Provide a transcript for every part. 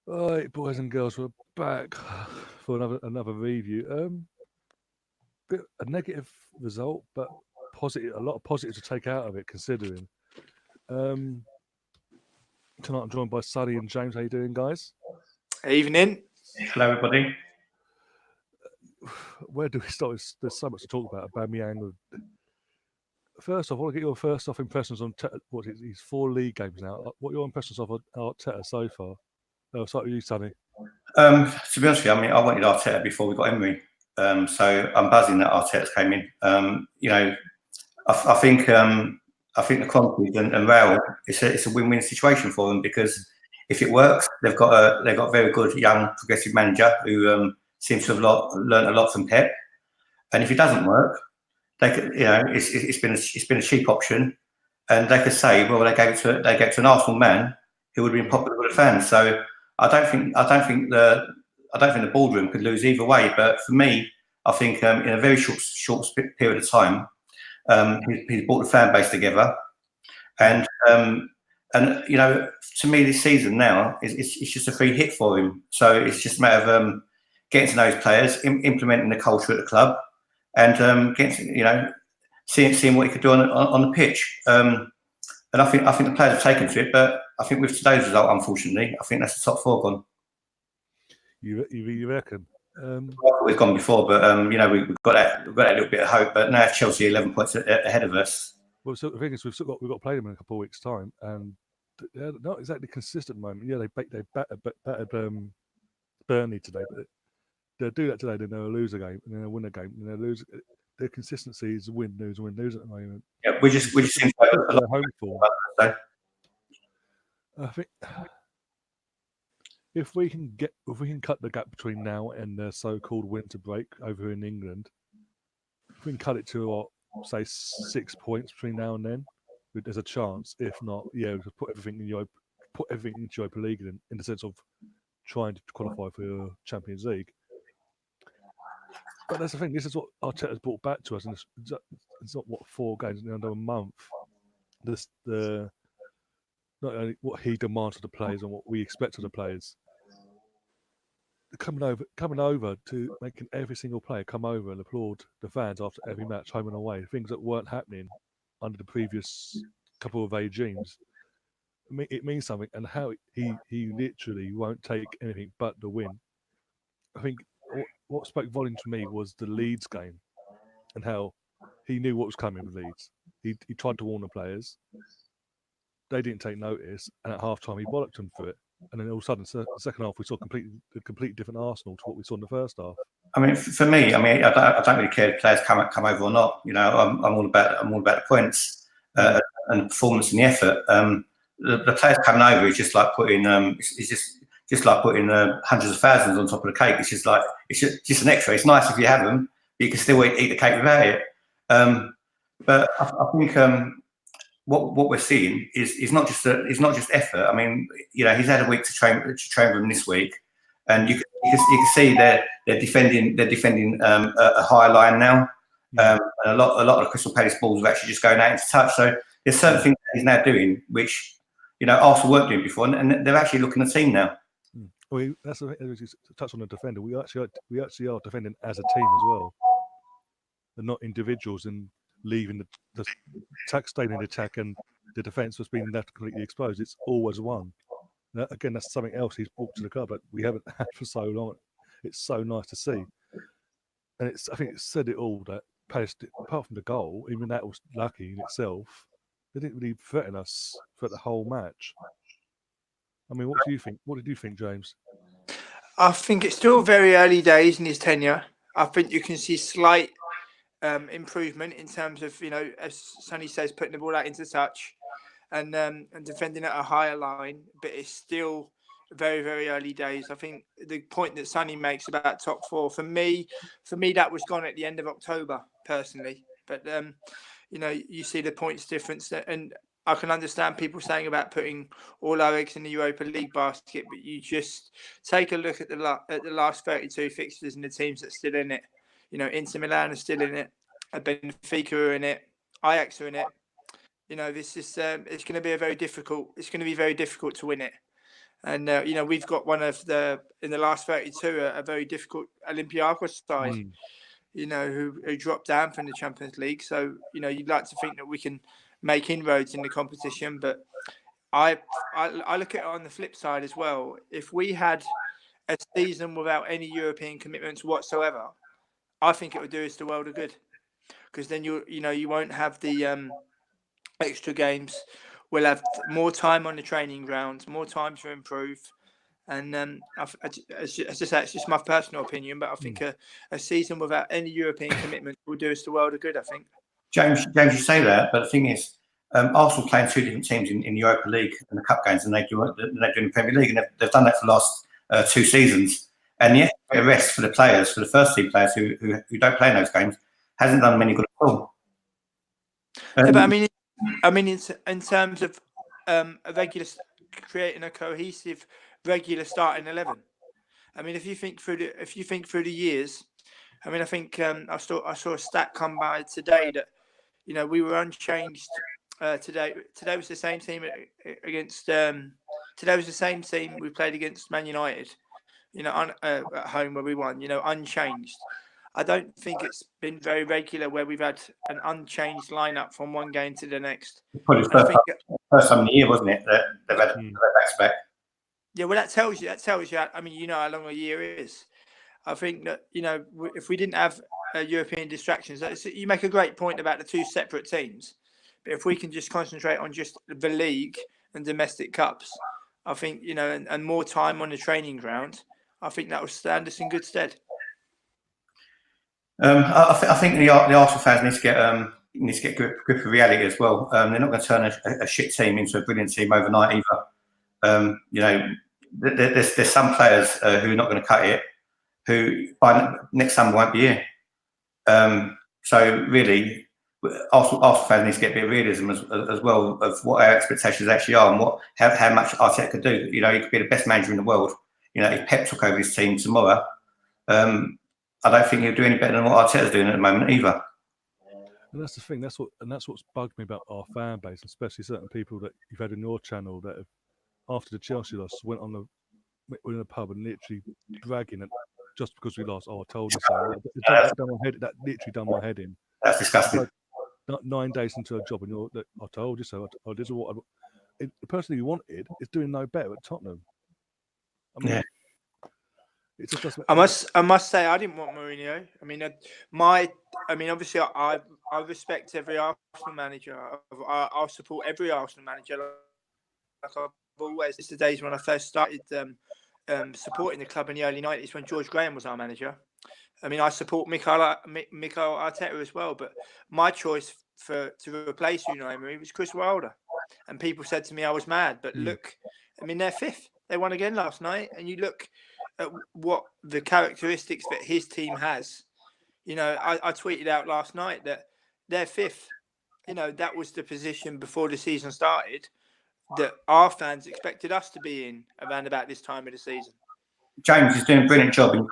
All right, boys and girls, we're back for another review. A negative result, but positive. A lot of positives to take out of it, considering. Um, Tonight I'm joined by Sonny and James. How you doing, guys? Evening. Hello, everybody. Where do we start? There's so much to talk about. Aubameyang. First off, I want to get your first off impressions on his 4 league games now. What are your impressions of Arteta so far? I'll start with you, Sonny. To be honest with you, I mean, I wanted Arteta before we got Emery, so I'm buzzing that Arteta's came in. I think the Conte and Raul, it's a win-win situation for them, because if it works, they've got a very good young progressive manager who seems to have learned a lot from Pep, and if it doesn't work, they could, it's been a cheap option, and they could say, well, they gave it to an Arsenal man who would have been popular with the fans. So I don't think the boardroom could lose either way. But for me, I think in a very short period of time, he's brought the fan base together, and to me, this season now it's just a free hit for him. So it's just a matter of getting to know his players, implementing the culture at the club, and seeing what he could do on the pitch. And I think the players have taken to it, but I think with today's result, unfortunately, I think that's the top 4 gone. You reckon? We've gone before, but we've got that little bit of hope. But now it's Chelsea 11 points ahead of us. Well, so the thing is, we've got to play them in a couple of weeks' time, and they're not exactly consistent at the moment. Yeah, they battered Burnley today, but they'll do that today. Then they'll lose a game, and then they'll win a game, and they'll lose. Their consistency is win, lose at the moment. Yeah, we just seem to home form. I think if we can cut the gap between now and the so-called winter break over in England, if we can cut it to say 6 points between now and then, there's a chance. If not, yeah, we put everything into Europa League in the sense of trying to qualify for the Champions League. But that's the thing. This is what Arteta's brought back to us, and it's not 4 games under a month. Not only what he demands of the players and what we expect of the players. Coming over to making every single player come over and applaud the fans after every match, home and away. Things that weren't happening under the previous couple of regimes. It means something, and how he literally won't take anything but the win. I think what spoke volume to me was the Leeds game, and how he knew what was coming with Leeds. He tried to warn the players. They didn't take notice, and at half time he bollocked them for it. And then all of a sudden, the second half, we saw a completely different Arsenal to what we saw in the first half. I mean, for me, I don't really care if players come over or not. I'm all about the points and performance and the effort. The players coming over is just like putting just like putting hundreds of thousands on top of the cake. It's just an extra. It's nice if you have them, but you can still eat the cake without it. But I think what we're seeing is not just effort. I mean, he's had a week to train with him this week, and you can see they're defending a higher line now. And a lot of the Crystal Palace balls are actually just going out into touch. So there's certain things that he's now doing which Arsenal weren't doing before, and they're actually looking at the team now. Well, that's the thing. Touch on the defender. We actually are defending as a team as well, and not individuals and leaving the attack, staying in the attack, and the defence was being left completely exposed. It's always one. Now, again, that's something else he's brought to the club that we haven't had for so long. It's so nice to see, and I think it said it all that Palace, apart from the goal, even that was lucky in itself. They didn't really threaten us for the whole match. I mean, what do you think? What did you think, James? I think it's still very early days in his tenure. I think you can see slight improvement in terms of, as Sonny says, putting the ball out into touch and defending at a higher line. But it's still very, very early days. I think the point that Sonny makes about top 4, for me, that was gone at the end of October, personally. But you see the points difference, and I can understand people saying about putting all our eggs in the Europa League basket, but you just take a look at the last 32 fixtures and the teams that are still in it. Inter Milan are still in it, Benfica are in it, Ajax are in it. This is it's going to be very difficult to win it. And we've got one of in the last 32 a very difficult Olympiacos side. Who dropped down from the Champions League. So you'd like to think that we can make inroads in the competition, but I look at it on the flip side as well. If we had a season without any European commitments whatsoever, I think it would do us the world of good, because then you won't have the extra games. We'll have more time on the training grounds, more time to improve. And it's just my personal opinion, but I think a season without any European commitment will do us the world of good, I think. James, you say that, but the thing is, Arsenal playing two different teams in the Europa League and the Cup games, and they do in the Premier League, and they've done that for the last 2 seasons. And the rest for the players, for the first team players who don't play in those games, hasn't done many good at all. Yeah, but I mean, in terms of creating a cohesive regular starting 11. I mean, if you think through the years, I mean, I think I saw a stat come by today that we were unchanged today. Today was the same team against. Today was the same team we played against Man United. At home where we won. Unchanged. I don't think it's been very regular where we've had an unchanged lineup from one game to the next. Probably first time in the year, wasn't it? That they've had back. Yeah, well, that tells you. I mean, how long a year is. I think that if we didn't have European distractions, you make a great point about the 2 separate teams. But if we can just concentrate on just the league and domestic cups, I think and more time on the training ground, I think that will stand us in good stead. I think the Arsenal fans need to get grip of reality as well. They're not going to turn a shit team into a brilliant team overnight either. There's some players who are not going to cut it, who by next summer won't be here. So really, Arsenal fans need to get a bit of realism as well of what our expectations actually are and how much Arteta could do. He could be the best manager in the world. If Pep took over his team tomorrow, I don't think he'll do any better than what Arteta's doing at the moment either. And that's the thing. That's what's bugged me about our fan base, especially certain people that you've had on your channel that have, after the Chelsea loss, went in a pub and literally bragging at just because we lost. Oh, I told you so. That literally done my head in. That's disgusting. Like 9 days into a job, and I told you so. This is what the person you wanted is doing no better at Tottenham. I mean, it's just. I must say I didn't want Mourinho. I mean, obviously I respect every Arsenal manager. I'll support every Arsenal manager. Like I've always. It's the days when I first started supporting the club in the early 90s when George Graham was our manager. I mean, I support Mikel Arteta as well, but my choice to replace Unai Emery was Chris Wilder, and people said to me I was mad. But look, I mean, they're 5th. They won again last night, and you look at what the characteristics that his team has. I tweeted out last night that they're 5th. That was the position before the season started that our fans expected us to be in around about this time of the season. James is doing a brilliant job, and you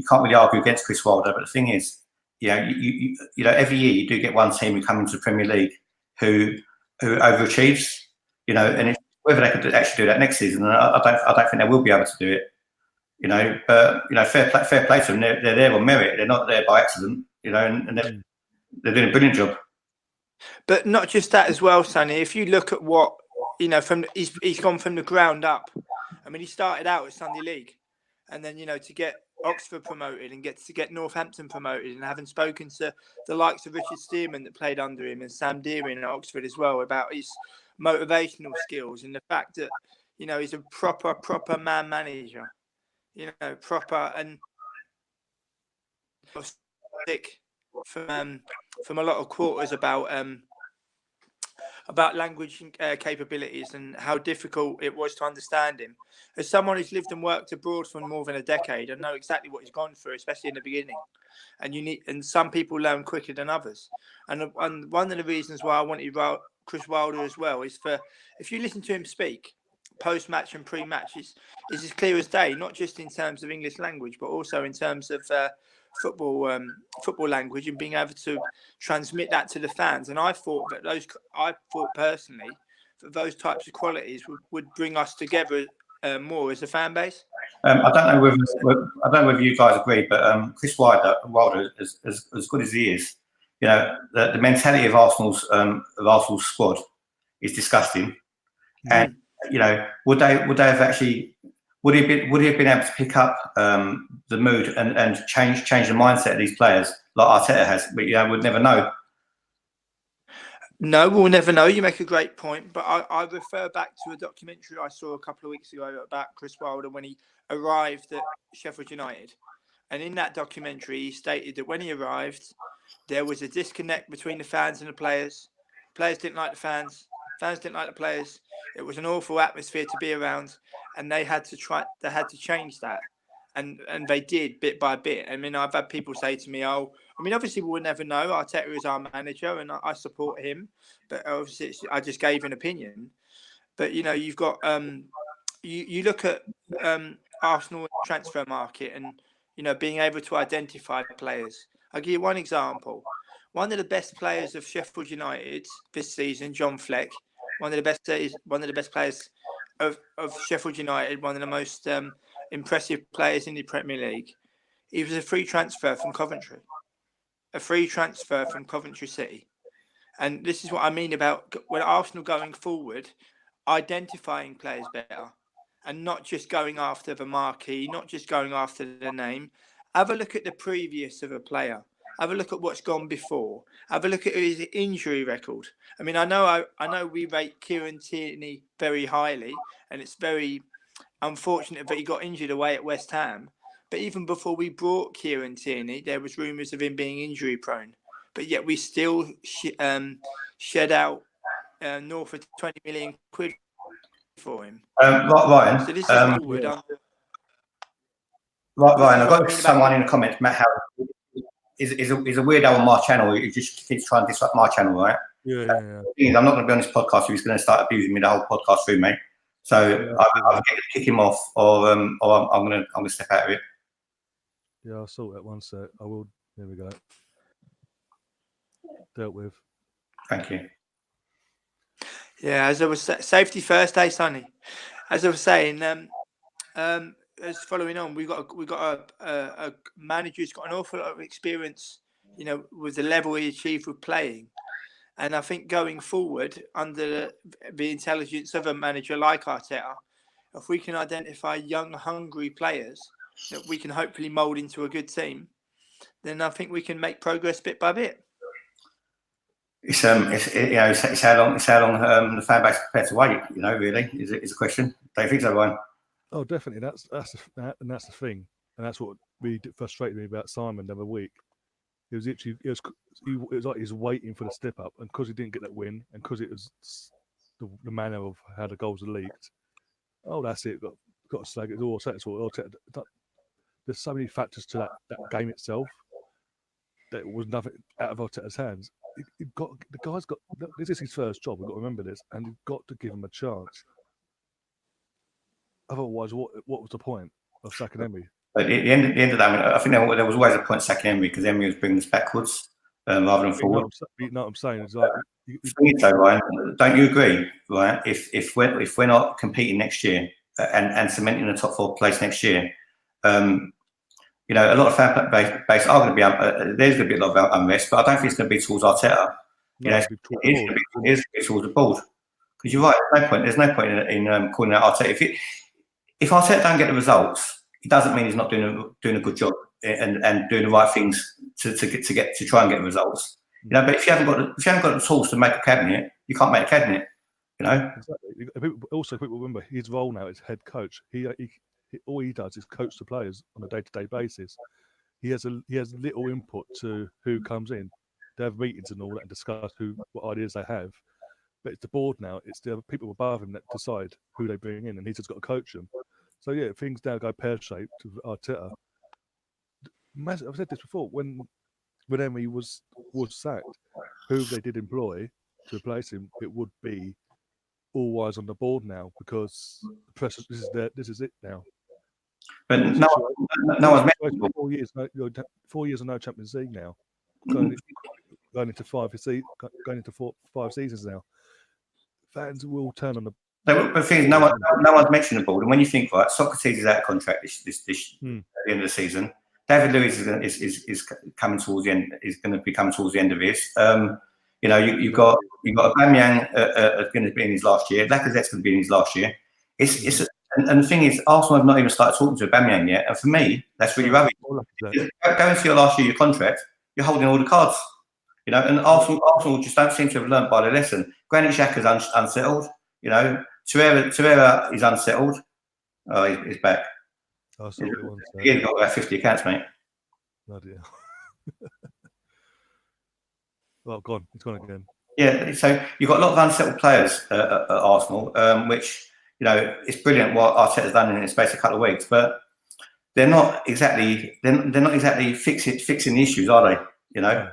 can't really argue against Chris Wilder. But the thing is, you every year you do get one team who come into the Premier League who overachieves. And it's whether they could actually do that next season, I don't think they will be able to do it. But fair play to them. They're there on merit. They're not there by accident. And they're doing a brilliant job. But not just that as well, Sonny. If you look at what he's gone from the ground up. I mean, he started out at Sunday League, and then to get Oxford promoted and to get Northampton promoted, and having spoken to the likes of Richard Stearman that played under him and Sam Deering at Oxford as well about his motivational skills and the fact that he's a proper man manager, proper and sick from a lot of quarters about language capabilities and how difficult it was to understand him. As someone who's lived and worked abroad for more than a decade, I know exactly what he's gone through, especially in the beginning. And some people learn quicker than others. And one of the reasons why I wanted Chris Wilder as well is if you listen to him speak post-match and pre-match, is as clear as day, not just in terms of English language, but also in terms of football language and being able to transmit that to the fans. And I thought personally that those types of qualities would bring us together more as a fan base? I don't know whether you guys agree, but Chris Wilder, as good as he is, you know, the mentality of Arsenal's squad is disgusting. And you know, would he have been able to pick up the mood and change the mindset of these players like Arteta has? But you know, we'd never know. No, we'll never know. You make a great point, but I refer back to a documentary I saw a couple of weeks ago about Chris Wilder when he arrived at Sheffield United. And in that documentary, he stated that when he arrived, there was a disconnect between the fans and the players. Players didn't like the fans. Fans didn't like the players. It was an awful atmosphere to be around, and they had to change that. And they did bit by bit. I mean, I've had people say to me, obviously we'll never know. Arteta is our manager and I support him. But obviously I just gave an opinion. But, you know, you've got, you look at Arsenal transfer market and, you know, being able to identify players. I'll give you one example. One of the best players of Sheffield United this season, John Fleck, one of the best players of Sheffield United, one of the most impressive players in the Premier League. He was a free transfer from Coventry. A free transfer from Coventry City. And this is what I mean about when Arsenal going forward, identifying players better and not just going after the marquee, not just going after the name. Have a look at the previous of a player. Have a look at what's gone before. Have a look at his injury record. I mean, I know we rate Kieran Tierney very highly, and it's very unfortunate that he got injured away at West Ham. But even before we brought Kieran Tierney, there was rumours of him being injury prone. But yet we still shed out north of 20 million quid for him. Ryan. So this is forward. Ryan, I've got someone in the comments, Matt Howard. Is a weirdo on my channel. He just keeps trying to disrupt my channel, right? Yeah. I'm not going to be on this podcast. So he's going to start abusing me the whole podcast through, mate. So I'll kick him off, or I'm going to step out of it. Yeah, I'll sort that one set. I will. There we go. Dealt with. Thank you. Yeah, as I was safety first, Sonny. As I was saying, as following on, we got a manager who's got an awful lot of experience, you know, with the level he achieved with playing. And I think going forward, under the intelligence of a manager like Arteta, if we can identify young, hungry players that we can hopefully mould into a good team, then I think we can make progress bit by bit. It's how long the fan base is prepared to wait. You know, really, is a question. Don't you think so, Ryan? Oh, definitely. That's the thing, and that's what really frustrated me about Simon the other week. It was like he was waiting for the step up, and because he didn't get that win, and because it was the manner of how the goals are leaked. Oh, that's it. Got to slag it. It's all successful. There's so many factors to that game itself that it was nothing out of Arteta's hands. The guy's got. This is his first job. We've got to remember this, and you've got to give him a chance. Otherwise, what was the point of sacking Emery? But at the end of that, I think there was always a point sacking Emery because Emery was bringing us backwards rather than forward. You know what I'm saying? It's like, so, Ryan, don't you agree, right? If we're not competing next year and cementing the top 4 place next year, you know, a lot of fan base are going to be there's going to be a lot of unrest, but I don't think it's going to be towards Arteta. You know, it's going to be towards the board. Because you're right, there's no point in calling out Arteta. If Arteta don't get the results, it doesn't mean he's not doing a good job and doing the right things to try and get the results. You know, but if you haven't got the tools to make a cabinet, you can't make a cabinet. You know. Exactly. Also, people remember his role now is head coach. He all he does is coach the players on a day-to-day basis. He has little input to who comes in. They have meetings and all that and discuss what ideas they have. But it's the board now. It's the people above him that decide who they bring in, and he's just got to coach them. So yeah, things now go pear-shaped with Arteta. I've said this before. When Emery was sacked, who they did employ to replace him, it would be all eyes on the board now because the press. This is it now. But no one's mentioned 4 years of no Champions League now. Going into 5 seasons now. Fans will turn on The thing is, no one's mentioned the board. And when you think, right, Socrates is out of contract this at the end of the season. David Luiz is coming towards the end. Is going to be coming towards the end of this. You know, you've got Aubameyang going to be in his last year. Lacazette's going to be in his last year. And the thing is, Arsenal have not even started talking to Aubameyang yet. And for me, that's really rubbish. Go into your last year, your contract, you're holding all the cards. You know, and Arsenal just don't seem to have learned by the lesson. Granit Xhaka's unsettled. You know, Torreira is unsettled. Oh, he's back. Oh, He's got about 50 accounts, mate. Bloody hell. Well, gone. It's gone again. Yeah, so you've got a lot of unsettled players at Arsenal, which, you know, it's brilliant what Arteta's done in the space of a couple of weeks, but they're not exactly fixing the issues, are they? You know.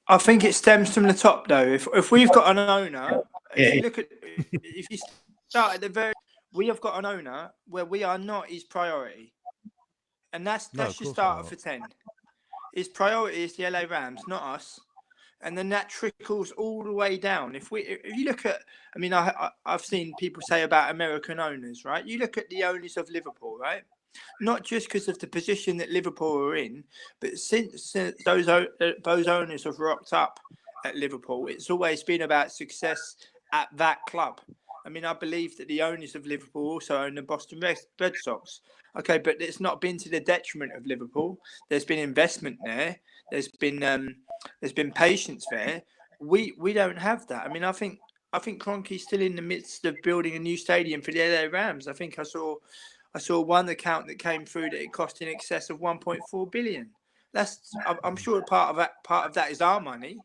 I think it stems from the top, though. If we've got an owner, if you start at the very, we have got an owner where we are not his priority, and that's your starter for 10. His priority is the LA Rams, not us, and then that trickles all the way down. If you look at, I mean, I've seen people say about American owners, right? You look at the owners of Liverpool, right? Not just because of the position that Liverpool are in, but since those owners have rocked up at Liverpool, it's always been about success at that club. I mean, I believe that the owners of Liverpool also own the Boston Red Sox. Okay, but it's not been to the detriment of Liverpool. There's been investment there. There's been patience there. We don't have that. I mean, I think Kroenke's still in the midst of building a new stadium for the LA Rams. I think I saw one account that came through that it cost in excess of 1.4 billion. I'm sure part of that is our money.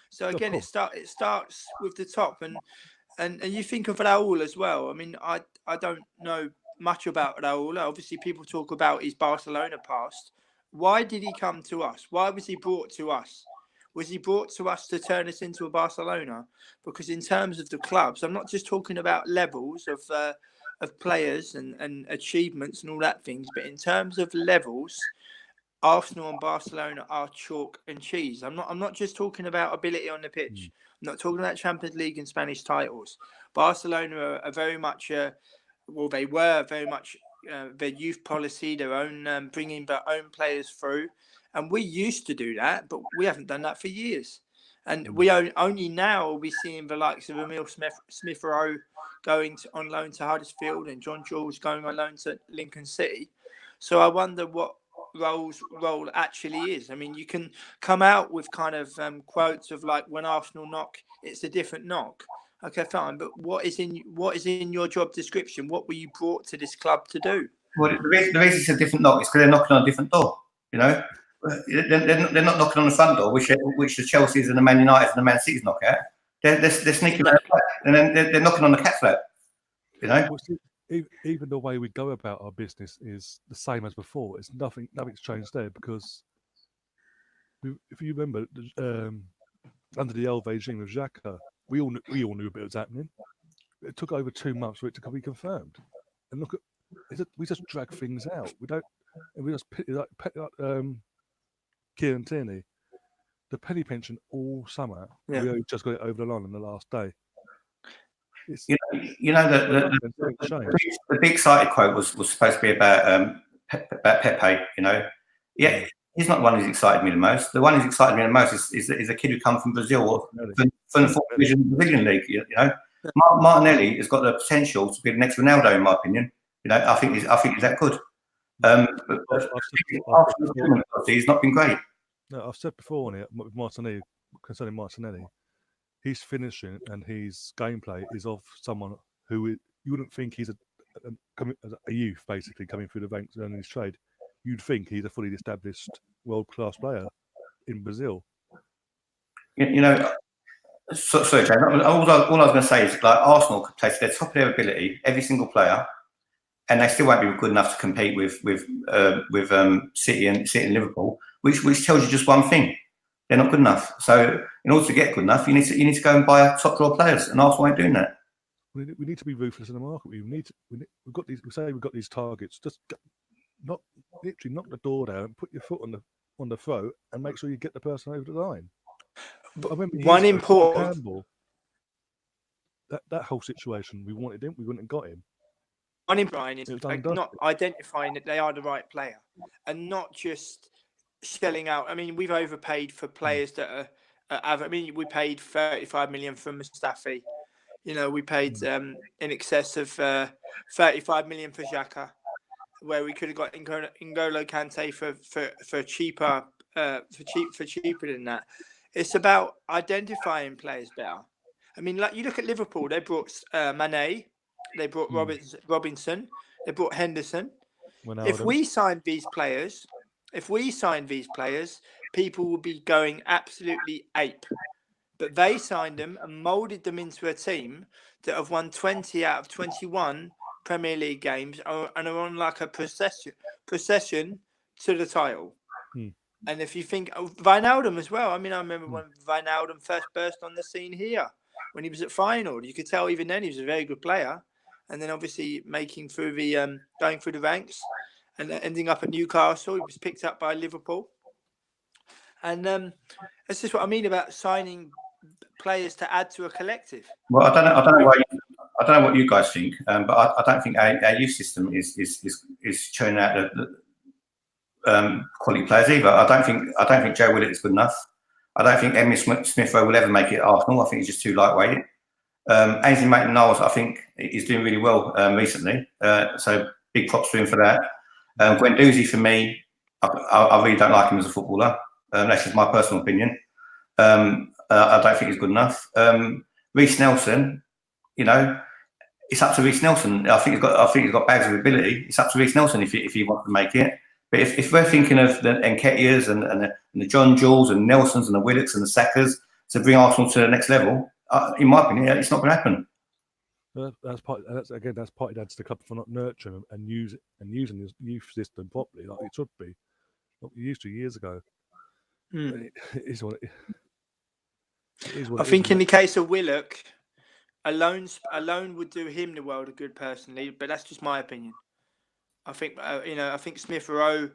So again, it starts with the top, and you think of Raul as well. I mean, I don't know much about Raul. Obviously, people talk about his Barcelona past. Why did he come to us? Why was he brought to us? Was he brought to us to turn us into a Barcelona? Because in terms of the clubs, I'm not just talking about levels of players and achievements and all that things, but in terms of levels, Arsenal and Barcelona are chalk and cheese. I'm not just talking about ability on the pitch. I'm not talking about Champions League and Spanish titles. Barcelona are very much, they were very much their youth policy, their own bringing their own players through, and we used to do that, but we haven't done that for years. And we only now will be seeing the likes of Emil Smith Rowe going on loan to Huddersfield and John Jules going on loan to Lincoln City. So I wonder what Raul's role actually is. I mean, you can come out with kind of quotes of like, when Arsenal knock, it's a different knock. Okay, fine, but what is in your job description? What were you brought to this club to do? Well, the reason it's a different knock is because they're knocking on a different door. You know, they're not knocking on the front door, which the Chelseas and the Man United and the Man Cities knock out. They're sneaking around the back, and then they're knocking on the cat flap. You know. Well, see, even the way we go about our business is the same as before. It's nothing's changed there, because if you remember, under the old regime of Xhaka, we all knew a bit was happening. It took over 2 months for it to be confirmed. And look at we just drag things out. We just Kieran Tierney, the penny pension all summer. Yeah. We just got it over the line on the last day. You know the big excited quote was supposed to be about Pepe. You know, yeah, he's not the one who's excited me the most. The one who's excited me the most is a kid who comes from Brazil, from the fourth division Brazilian league. You know, Martinelli has got the potential to be the next Ronaldo, in my opinion. You know, I think he's that good. He's not been great. No, I've said before on it with Martinelli, concerning Martinelli, his finishing and his gameplay is of someone who you wouldn't think he's a youth, basically coming through the ranks and his trade. You'd think he's a fully established world-class player in Brazil. You know, sorry, James. All I was going to say is, like, Arsenal could play to their top of their ability, every single player, and they still won't be good enough to compete with City and Liverpool, which tells you just one thing: they're not good enough. So, in order to get good enough, you need to go and buy top draw players, and Arsenal ain't doing that. We need to be ruthless in the market. We've got these. We say we've got these targets. Just knock the door down, put your foot on the throat, and make sure you get the person over the line. One important. that whole situation, we wanted him, we wouldn't have got him. On him, Brian, is It was like undone. not identifying that they are the right player and not just shelling out. I mean, we've overpaid for players that are. I mean, we paid 35 million for Mustafi. You know, we paid in excess of 35 million for Xhaka, where we could have got N'Golo Kante for cheaper for cheaper than that. It's about identifying players better. I mean, like you look at Liverpool, they brought Mane, they brought Robinson, they brought Henderson. If we signed these players, people would be going absolutely ape. But they signed them and moulded them into a team that have won 20 out of 21 Premier League games and are on like a procession to the title. And if you think of Wijnaldum as well, I mean, I remember when Wijnaldum first burst on the scene here, when he was at Feyenoord, you could tell even then he was a very good player. And then obviously making through the going through the ranks and ending up at Newcastle, he was picked up by Liverpool. And that's just what I mean about signing players to add to a collective. Well, I don't know what you guys think, but I don't think our youth system is churning out the quality players either. I don't think Joe Willock is good enough. I don't think Emile Smith-Rowe will ever make it at Arsenal. I think he's just too lightweight. Ainsley Maitland-Niles, I think, is doing really well recently. So big props to him for that. Guendouzi, for me, I really don't like him as a footballer. That's just my personal opinion. I don't think he's good enough. Reece Nelson, you know, it's up to Reece Nelson. I think he's got bags of ability. It's up to Reece Nelson if he wants to make it. But if we're thinking of the Nketiahs and the John Jules and Nelsons and the Willocks and the Sackers to bring Arsenal to the next level, in my opinion, it's not going to happen. That's part of that's the club for not nurturing and using his youth system properly, like it should be, what we used to years ago. It is what it is. I think in the case of Willock, alone would do him the world of good personally, but that's just my opinion. I think I think Smith-Rowe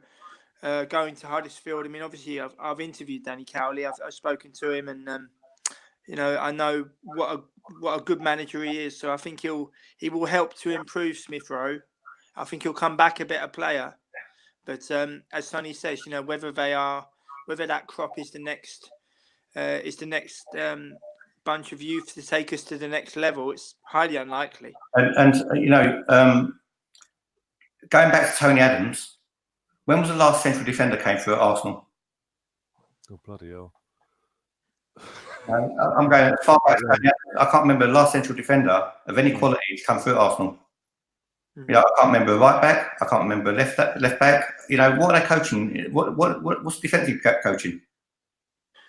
going to Huddersfield. I mean, obviously I've interviewed Danny Cowley. I've spoken to him, and I know what a good manager he is. So I think he will help to improve Smith-Rowe. I think he'll come back a better player. But as Sonny says, whether that crop is the next bunch of youth to take us to the next level, it's highly unlikely. And going back to Tony Adams, when was the last central defender came through at Arsenal? Oh, bloody hell. I'm going as far back. I can't remember the last central defender of any quality to come through at Arsenal. I can't remember a right back. I can't remember left back. What are they coaching? What's defensive coaching?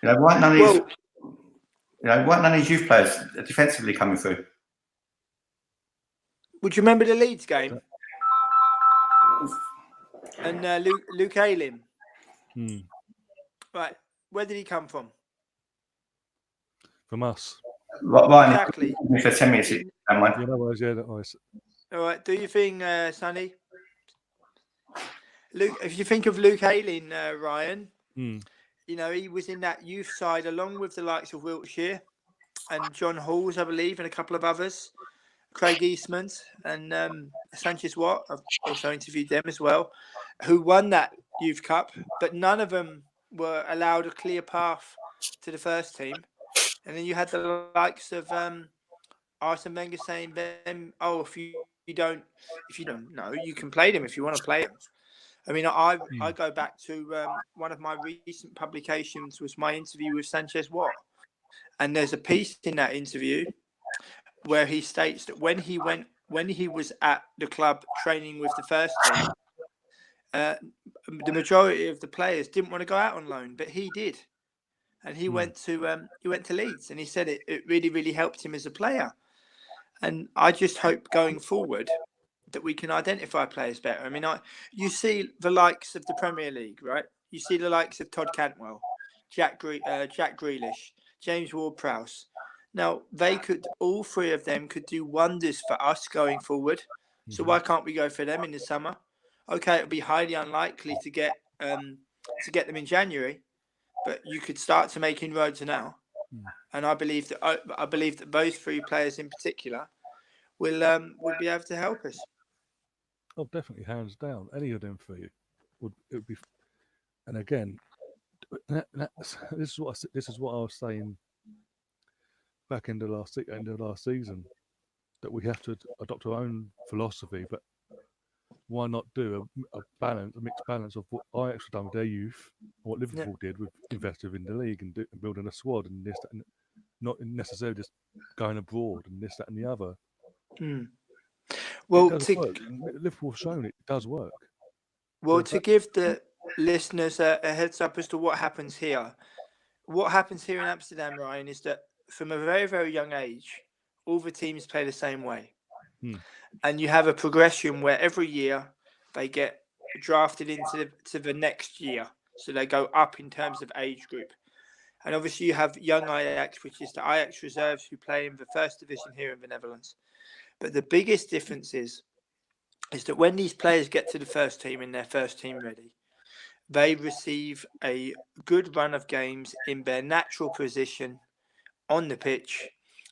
Why none of these youth players defensively coming through? Would you remember the Leeds game? And Luke Ayling. Right, where did he come from? From us. Right, exactly. For 10 minutes, that was. All right. Do you think, Sonny? Luke, if you think of Luke Ayling, Ryan, he was in that youth side along with the likes of Wiltshire and John Halls, I believe, and a couple of others. Craig Eastman and Sanchez Watt. I've also interviewed them as well, who won that youth cup, but none of them were allowed a clear path to the first team. And then you had the likes of Arsene Wenger saying, if you don't know, you can play them if you want to play them. I mean, I go back to one of my recent publications was my interview with Sanchez Watt, and there's a piece in that interview where he states that when he was at the club training with the first team, the majority of the players didn't want to go out on loan, but he did. And he went to Leeds, and he said it really, really helped him as a player. And I just hope going forward that we can identify players better. I mean, you see the likes of the Premier League, right? You see the likes of Todd Cantwell, Jack Grealish, James Ward-Prowse. Now, all three of them could do wonders for us going forward. So why can't we go for them in the summer? Okay, it would be highly unlikely to get them in January, but you could start to make inroads now. And I believe that those three players in particular will be able to help us. Oh, definitely, hands down. Any of them three would be. And again, this is what I was saying back in the last season, that we have to adopt our own philosophy. But why not do a mixed balance of what Ajax have done with their youth, and what Liverpool did with investing in the league and building a squad and this, that, and not necessarily just going abroad and this, that, and the other. Well, it does work. Liverpool have shown it does work. Well, to give the listeners a heads up as to what happens here. What happens here in Amsterdam, Ryan, is that from a very, very young age, all the teams play the same way. And you have a progression where every year they get drafted into the next year. So they go up in terms of age group. And obviously you have young Ajax, which is the Ajax reserves who play in the first division here in the Netherlands. But the biggest difference is that when these players get to the first team and they're first team ready, they receive a good run of games in their natural position on the pitch,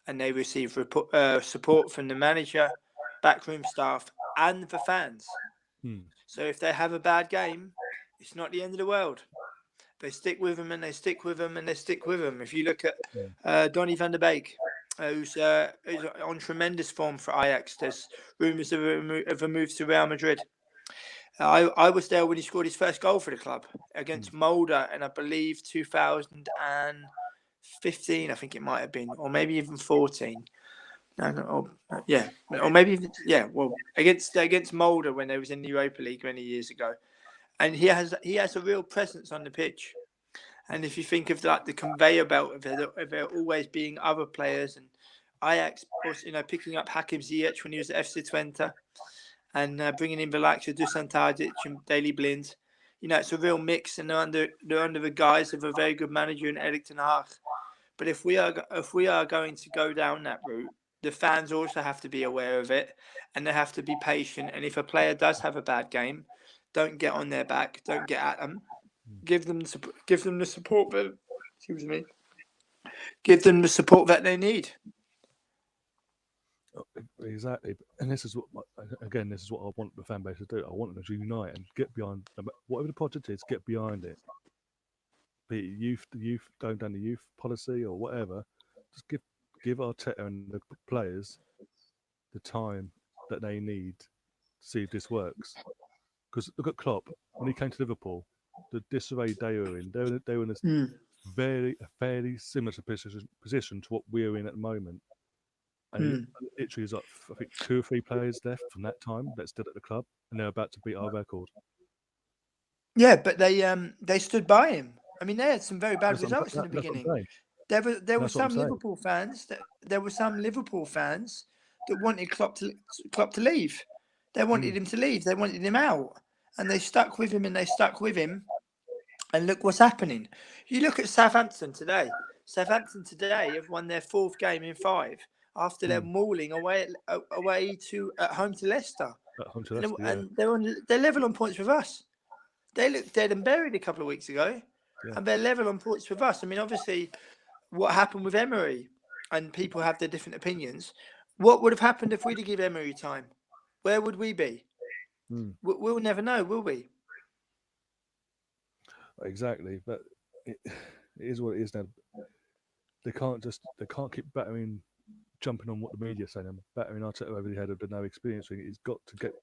and they receive support from the manager, backroom staff, and the fans. So if they have a bad game, it's not the end of the world. They stick with them and they stick with them and they stick with them. If you look at Donny van der Beek, who's on tremendous form for Ajax, there's rumours of a move to Real Madrid. I was there when he scored his first goal for the club against Mulder, and I believe 2015, I think it might have been, or maybe even 14. Or maybe even Well, against Mulder when they was in the Europa League many years ago, and he has a real presence on the pitch. And if you think of the conveyor belt of there always being other players, and Ajax, picking up Hakim Ziyech when he was at FC Twente, and bringing in the likes of Dusan Tadic and Daley Blind, it's a real mix, and they're under the guise of a very good manager in Erik ten Hag. But if we are going to go down that route, the fans also have to be aware of it, and they have to be patient. And if a player does have a bad game, don't get on their back, don't get at them. Give them the support that, give them the support that they need. Exactly, and this is what I want the fan base to do. I want them to unite and get behind whatever the project is. Get behind it. Be it youth going down the youth policy or whatever. Just give Arteta and the players the time that they need to see if this works. Because look at Klopp when he came to Liverpool, the disarray they were in. They were in a fairly similar position to what we're in at the moment. And literally, there's I think 2 or 3 players left from that time that's still at the club, and they're about to beat our record. Yeah, but they stood by him. I mean, they had some very bad results in the beginning. There were some Liverpool fans that wanted Klopp to leave. They wanted him to leave. They wanted him out, and they stuck with him. And look what's happening. You look at Southampton today. Southampton today have won their 4th game in 5 after they're mauling at home to Leicester. And they're level on points with us. They looked dead and buried a couple of weeks ago, and they're level on points with us. I mean, obviously, what happened with Emery, and people have their different opinions. What would have happened if we'd have given Emery time? Where would we be? We'll never know, will we? Exactly, but it is what it is now. They can't keep jumping on what the media saying and battering Arteta over the head of the no experience thing. He's got to get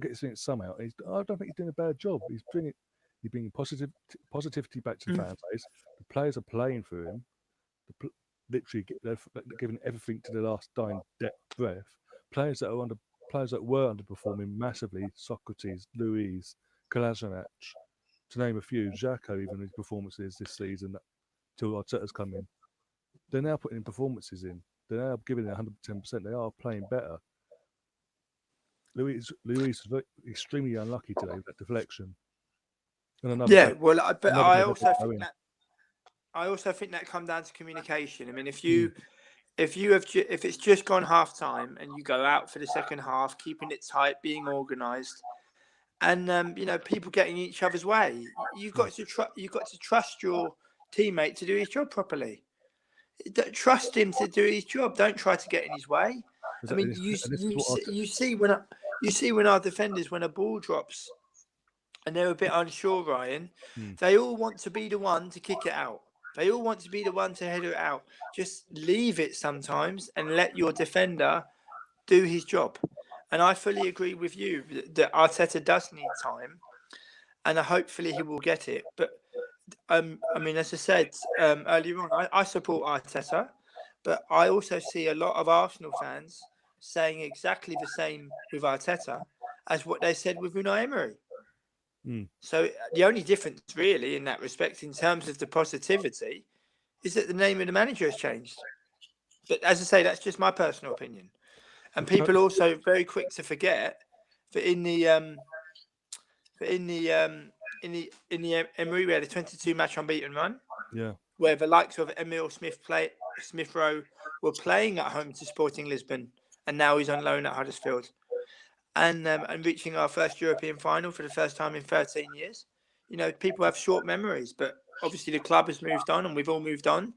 experience somehow. I don't think he's doing a bad job. He's bringing positivity back to the fan base. The players are playing for him. Literally, they're giving everything to the last dying breath. Players that were underperforming massively: Socrates, Luiz, Kolasinac, to name a few. Xhaka, even his performances this season, till Arteta's come in, they're now putting performances in. They're now giving it 110%. They are playing better. Luiz was extremely unlucky today with that deflection. But I also think that comes down to communication. I mean, if it's just gone half time and you go out for the second half, keeping it tight, being organised, and people getting each other's way, you've got to trust your teammate to do his job properly. trust him to do his job. Don't try to get in his way. I mean, you see when our defenders, when a ball drops and they're a bit unsure, Ryan, they all want to be the one to kick it out. They all want to be the one to head it out. Just leave it sometimes and let your defender do his job. And I fully agree with you that Arteta does need time, and hopefully he will get it. But I mean, as I said earlier on, I support Arteta, but I also see a lot of Arsenal fans saying exactly the same with Arteta as what they said with Unai Emery. So the only difference really in that respect, in terms of the positivity, is that the name of the manager has changed. But as I say, that's just my personal opinion. And people are also very quick to forget that in the Emery, we had a 22 match unbeaten run. Yeah. Where the likes of Emile Smith Rowe were playing at home to Sporting Lisbon, and now he's on loan at Huddersfield. And reaching our first European final for the first time in 13 years. You know, people have short memories, but obviously the club has moved on and we've all moved on.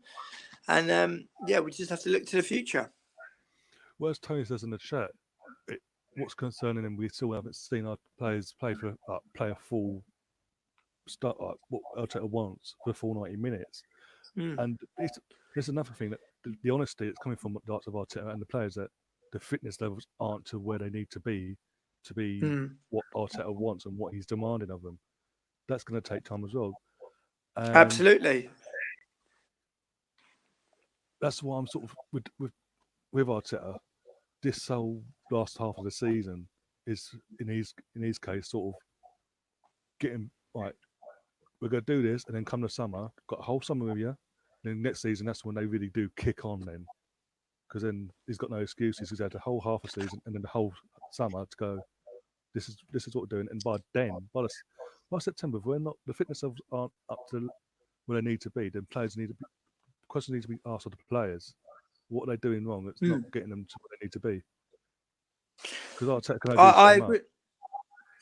And we just have to look to the future. Well, as Tony says in the chat, what's concerning him, we still haven't seen our players play a full start, what Arteta wants for the full 90 minutes. And there's another thing, that the honesty that's coming from the likes of Arteta and the players, that the fitness levels aren't to where they need to be what Arteta wants and what he's demanding of them. That's going to take time as well. And absolutely. That's why I'm sort of with Arteta. This whole last half of the season is in his case sort of getting right. We're going to do this, and then come the summer, got a whole summer with you. And then next season, that's when they really do kick on then. Because then he's got no excuses. He's had the whole half a season and then the whole summer to go, this is what we're doing. And by September, if the fitness levels aren't up to where they need to be, then questions need to be asked of the players. What are they doing wrong that's not getting them to where they need to be? Because I agree.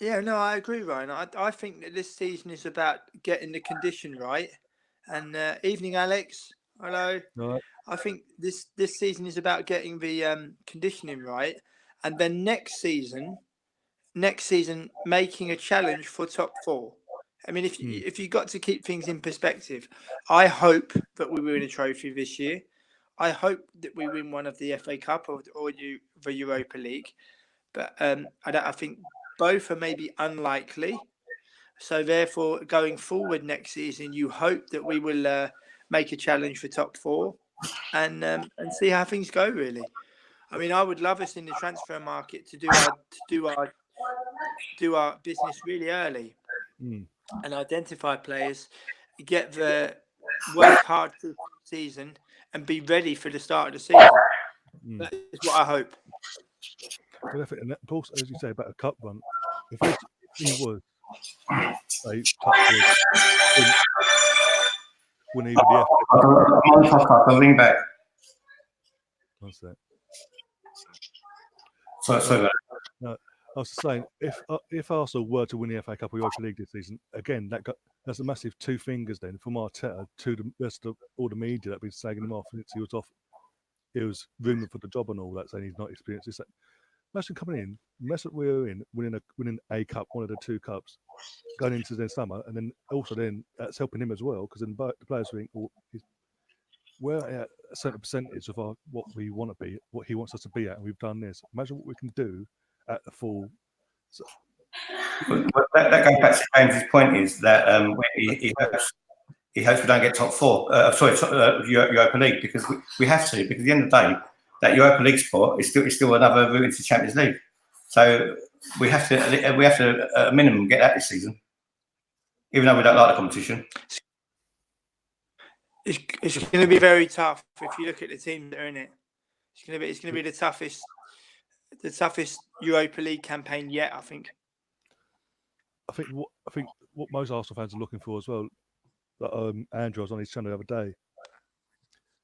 Yeah, no, I agree, Ryan. I think that this season is about getting the condition right. And evening, Alex. Hello. Right. I think this season is about getting the conditioning right, and then next season, making a challenge for top 4. I mean, if you got to keep things in perspective, I hope that we win a trophy this year. I hope that we win one of the FA Cup or the Europa League, but I think both are maybe unlikely. So therefore, going forward next season, you hope that we will make a challenge for top 4 and see how things go. Really, I mean, I would love us in the transfer market to do our business really early and identify players, work hard through the season and be ready for the start of the season. That is what I hope. Well, and that, also, as you say about a cup run, if he was win even the FA Cup. I'll ring back. What's that? Sorry. No, I was saying, if Arsenal were to win the FA Cup or Europa League this season, again, that's a massive 2 fingers then from Arteta to the rest of all the media that have been slagging him off since he was off. He was rumoured for the job and all that, saying he's not experienced. It's like, imagine coming in, mess up we're in, winning a cup, one of the 2 cups, going into the summer, and then also that's helping him as well, because then the players think, we're at a certain percentage of what we want to be, what he wants us to be at, and we've done this. Imagine what we can do at the full. So, that goes back to James's point, is that he hopes we don't get top 4. Europa League, because we have to. Because at the end of the day, that Europa League spot is still another route into the Champions League. So we have to at a minimum get that this season, even though we don't like the competition. It's going to be very tough if you look at the teams that are in it. It's going to be the toughest Europa League campaign yet, I think. I think what most Arsenal fans are looking for as well, that Andrew was on his channel the other day,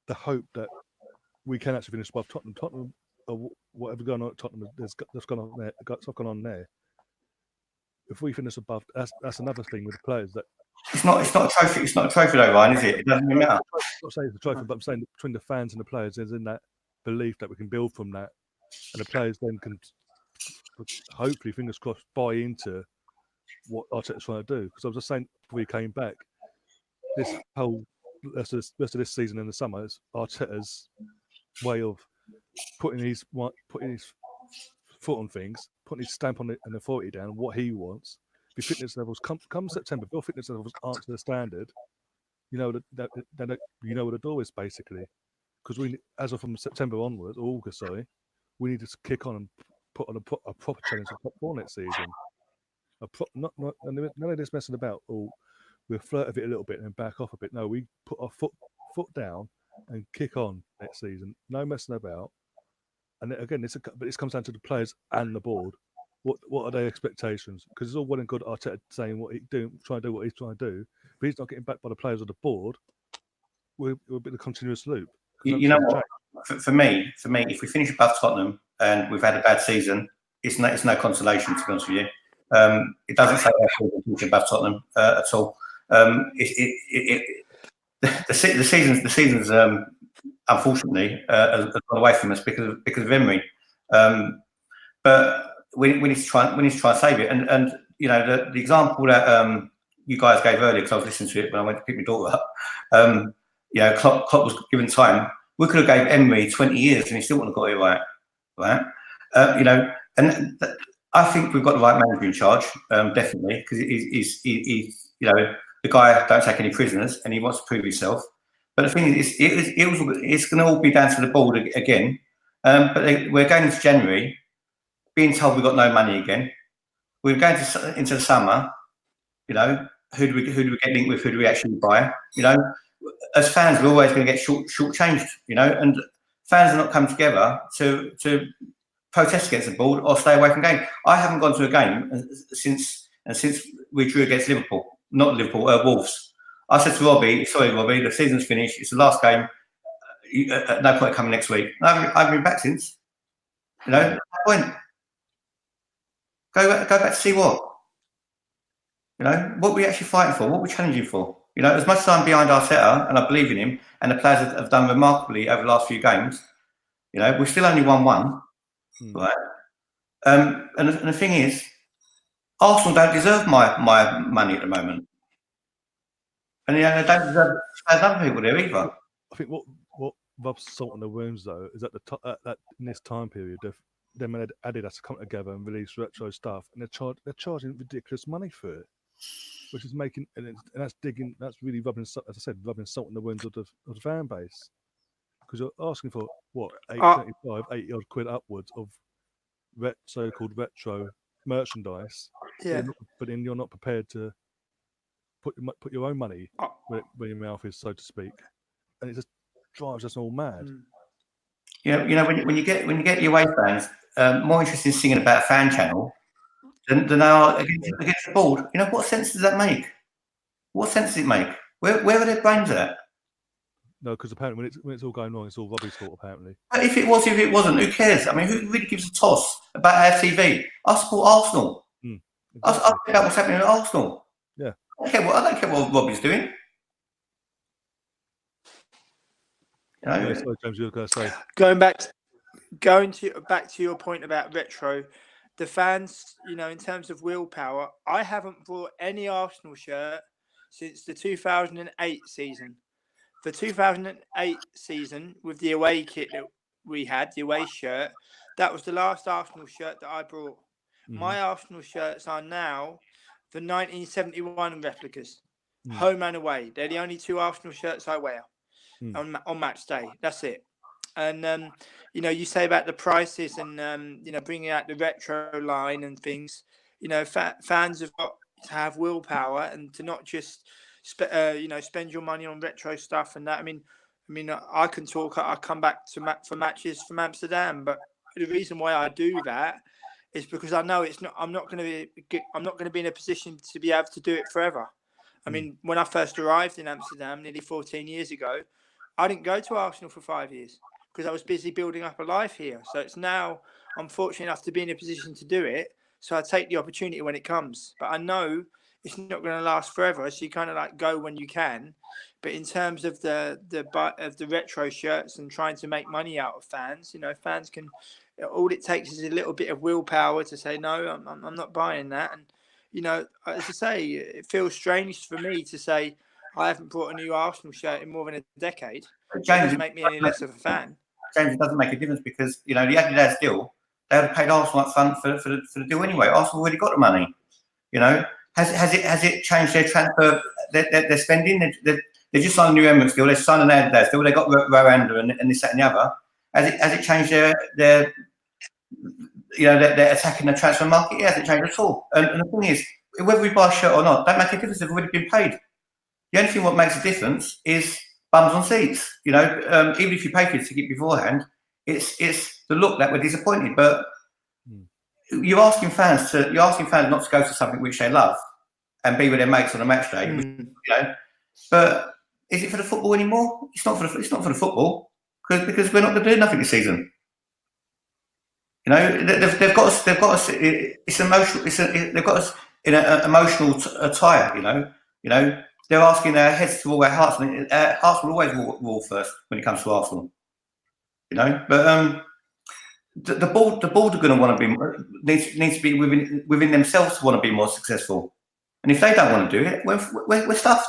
the hope that we can actually finish above Tottenham. Tottenham, whatever going on at Tottenham, there's gone on there. Got stuff going on there. If we finish above, that's another thing with the players that. It's not a trophy. It's not a trophy though, Ryan, is it? It doesn't really matter. not saying the trophy, but I'm saying between the fans and the players, there's in that belief that we can build from that, and the players then can hopefully, fingers crossed, buy into what Arteta's trying to do. Because I was just saying before he came back, this whole rest of this season in the summer is Arteta's way of putting his foot on things, putting his stamp on it and authority down, what he wants. If your fitness levels come September, if your fitness levels aren't to the standard, you know that you know where the door is basically. Because we, as of from September onwards, or August, sorry, we need to kick on and put on a proper challenge for top 4 next season. None of this messing about. Oh, we'll flirt with it a little bit and then back off a bit. No, we put our foot down and kick on next season. No messing about. And again, this comes down to the players and the board. What are their expectations? Because it's all well and good Arteta saying what he's doing, trying to do what he's trying to do, but he's not getting backed by the players or the board. We'll be in a continuous loop. You know what? For me, if we finish above Tottenham and we've had a bad season, it's no consolation, to be honest with you. It doesn't say we're finish above Tottenham at all. The season's unfortunately has gone away from us because of Emery. But we need to try and save it. And you know the example that you guys gave earlier, because I was listening to it when I went to pick my daughter up. You know, Klopp was given time. We could have gave Emery 20 years and he still wouldn't have got it right. You know, and I think we've got the right manager in charge, definitely, because he's you know, the guy don't take any prisoners and he wants to prove himself. But the thing is, it's going to all be down to the board again. But we're going into January, being told we've got no money again. We're going into the summer. You know, who do we get linked with? Who do we actually buy? You know, as fans, we're always going to get short-changed. You know, and fans are not coming together to protest against the board or stay away from game. I haven't gone to a game since we drew against Wolves. I said to Robbie, sorry, Robbie, the season's finished. It's the last game. No point coming next week. I haven't been back since. You know, no point. Go back to see what. You know, what we're actually fighting for, what we're challenging for. You know, as much as I'm behind Arteta and I believe in him, and the players have done remarkably over the last few games, you know, we've still only won one, right? And the thing is, Arsenal don't deserve my money at the moment. And you know, they don't deserve other people there either. I think what rubs salt on the wounds though is at in this time period, them and Adidas to come together and release retro stuff, and they're charging ridiculous money for it, which is making and that's really rubbing, as I said, rubbing salt in the wounds of the fan base, because you're asking for what 80 odd quid upwards of so-called retro merchandise, but then you're not prepared to put your own money where your mouth is, so to speak, and it just drives us all mad. You know, when you get the away fans more interested in singing about a fan channel than they are against the board, you know, what sense does that make? What sense does it make? Where are their brains at? No, because apparently when it's all going wrong, it's all Robbie's fault, apparently. But if it wasn't, who cares? I mean, who really gives a toss about our TV? I support Arsenal. Exactly. I care about what's happening at Arsenal. Yeah. I don't care what Robbie's doing. You know? Sorry, James, you were going to say. Going back to your point about retro, the fans, you know, in terms of willpower, I haven't bought any Arsenal shirt since the 2008 season. The 2008 season with the away kit that we had, the away shirt, that was the last Arsenal shirt that I brought. Mm-hmm. My Arsenal shirts are now the 1971 replicas, home and away. They're the only two Arsenal shirts I wear on match day. That's it. And, you know, you say about the prices and, you know, bringing out the retro line and things, you know, fans have got to have willpower and to not just spend your money on retro stuff and that. I mean, I can talk. I come back for matches from Amsterdam, but the reason why I do that is because I know I'm not going to be in a position to be able to do it forever. I mean, when I first arrived in Amsterdam nearly 14 years ago, I didn't go to Arsenal for 5 years because I was busy building up a life here. So it's now I'm fortunate enough to be in a position to do it. So I take the opportunity when it comes. But I know it's not going to last forever. So you kind of like go when you can. But in terms of the retro shirts and trying to make money out of fans, you know, fans can. All it takes is a little bit of willpower to say no. I'm not buying that. And you know, as I say, it feels strange for me to say I haven't bought a new Arsenal shirt in more than a decade. It doesn't make me any less of a fan. James, it doesn't make a difference because, you know, the Adidas deal, they would have paid Arsenal up front for the deal anyway. Arsenal already got the money. You know, has it changed their transfer, their spending? They just signed a new Emirates deal. They signed an Adidas deal. They got Rwanda and this, that, and the other. Has it changed their you know, they're attacking the transfer market? It hasn't changed at all. And the thing is, whether we buy a shirt or not, don't make a difference. They've already been paid. The only thing what makes a difference is bums on seats. You know, even if you pay for the ticket beforehand, it's the look that we're disappointed. But you're asking fans not to go to something which they love and be with their mates on a match day. You know, but is it for the football anymore? It's not for the football because we're not going to do nothing this season. You know, they've got us. It's emotional. They've got us in an emotional tie. You know, they're asking our heads to rule our hearts, and our hearts will always rule first when it comes to Arsenal. You know, but the board are going to want to be needs to be within themselves to want to be more successful. And if they don't want to do it, we're stuffed.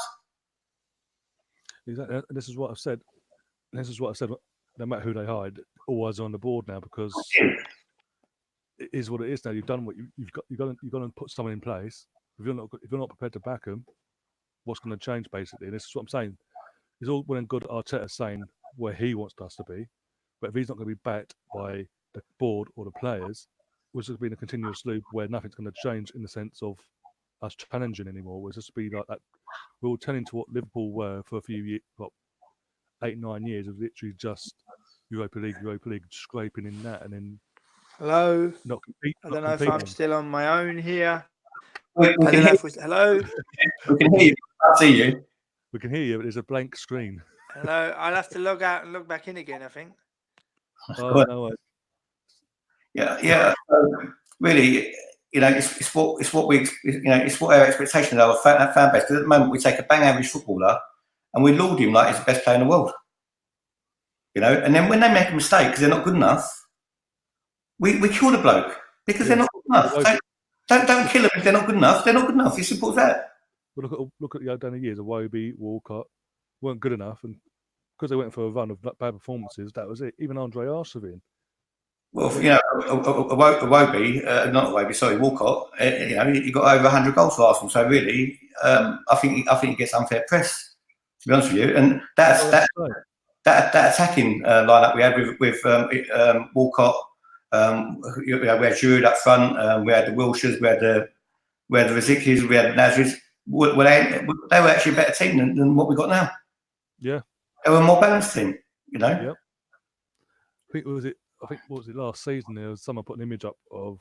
Exactly. This is what I've said. No matter who they hide, always on the board now because it is what it is now. You've done what you've got to put someone in place. If you're not prepared to back them, what's going to change basically? And this is what I'm saying. It's all well and good Arteta saying where he wants us to be, but if he's not going to be backed by the board or the players, which has been a continuous loop where nothing's going to change in the sense of us challenging anymore. We'll just be like that. We're all turning to what Liverpool were for a few years, 8-9 years of literally just Europa League, scraping in that, and then hello. I don't know if I'm still on my own here. Hello. We can hear you. I see you. We can hear you, but there's a blank screen. Hello. I'll have to log out and log back in again, I think. Oh no. Yeah. Really, you know, it's what we, you know, it's what our expectations are of that fan base. Because at the moment, we take a bang average footballer and we laud him like he's the best player in the world. You know, and then when they make a mistake because they're not good enough, we kill the bloke because they're not good enough. Don't kill them if they're not good enough. They're not good enough. It's simple as that. Well, look at the down the years. Iwobi, Walcott weren't good enough, and because they went for a run of bad performances, that was it. Even Andre Arshavin. Well, you know, Walcott. You know, he got over 100 goals for Arsenal. So really, I think he gets unfair press. To be honest with you, and that attacking lineup we had with Walcott. We had Giroud up front. We had the Wilshires. We had the Rizikis. We had the Nasris. They were actually a better team than what we got now. Yeah, they were a more balanced team. You know. Yep. I think what was it last season? There was someone put an image up of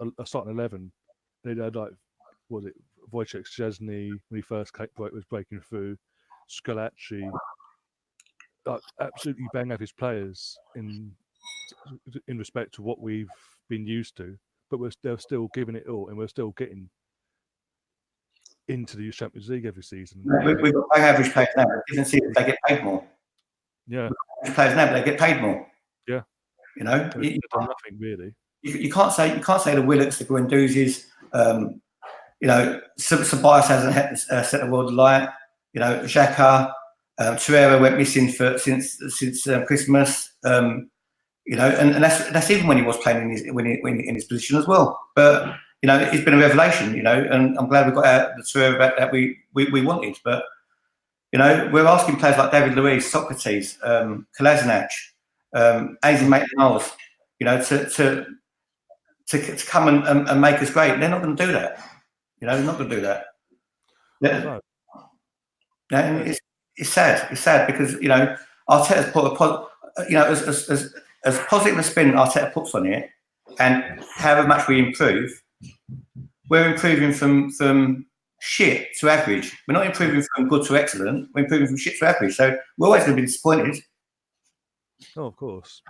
a starting 11. They had like, what was it, Wojciech Szczesny when he first was breaking through, Scolacci, like absolutely bang average players in respect to what we've been used to, but they're still giving it all, and we're still getting into the Champions League every season. We've got bang average players now. You can see they get paid more. Yeah, players now, but they get paid more. Yeah, you know, they've done nothing really. You can't say the Willocks, the Guendouzi's, you know, Ceballos hasn't set the world alight. You know, Xhaka, Torreira went missing since Christmas. You know, and that's even when he was playing in his position as well. But you know, it's been a revelation. You know, and I'm glad we got the Torreira back that we wanted. But you know, we're asking players like David Luiz, Socrates, Kolasinac, Ainsley Maitland-Niles, you know, to come and make us great. They're not going to do that. You know, they're not going to do that. Yeah. And it's sad. It's sad because, you know, Arteta's put you know, as positive a spin Arteta puts on it, and however much we improve, we're improving from shit to average. We're not improving from good to excellent. We're improving from shit to average. So we're always going to be disappointed. Oh, of course.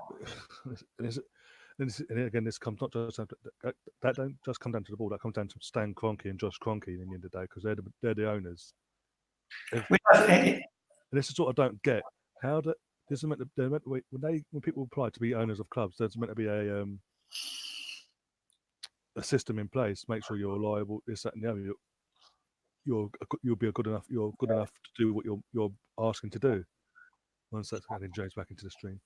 And again, this comes not just that don't just come down to the ball. That comes down to Stan Kroenke and Josh Kroenke in the end of the day, because they're the owners. And this is what I don't get. How that this is meant to, they're meant to, when people apply to be owners of clubs, there's meant to be a system in place. Make sure you're reliable. This, that, and the other. You'll be good enough. You're good enough to do what you're asking to do. One second, adding James back into the stream.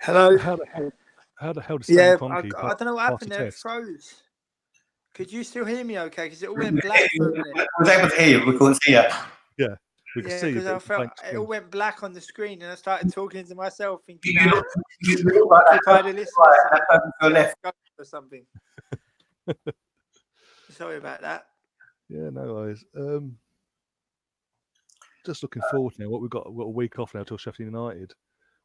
Hello. How the hell did Stan Kroenke I don't know what happened there. It froze. Could you still hear me? Okay, because it all went black for a minute. I was able to hear you. We couldn't see you. Yeah, we could see you. Because I felt it all went black on the screen, and I started talking to myself, thinking, You look like if I'd have listened to left or something. Sorry about that. Yeah, no worries. Just looking forward now. What we've got a week off now till Sheffield United,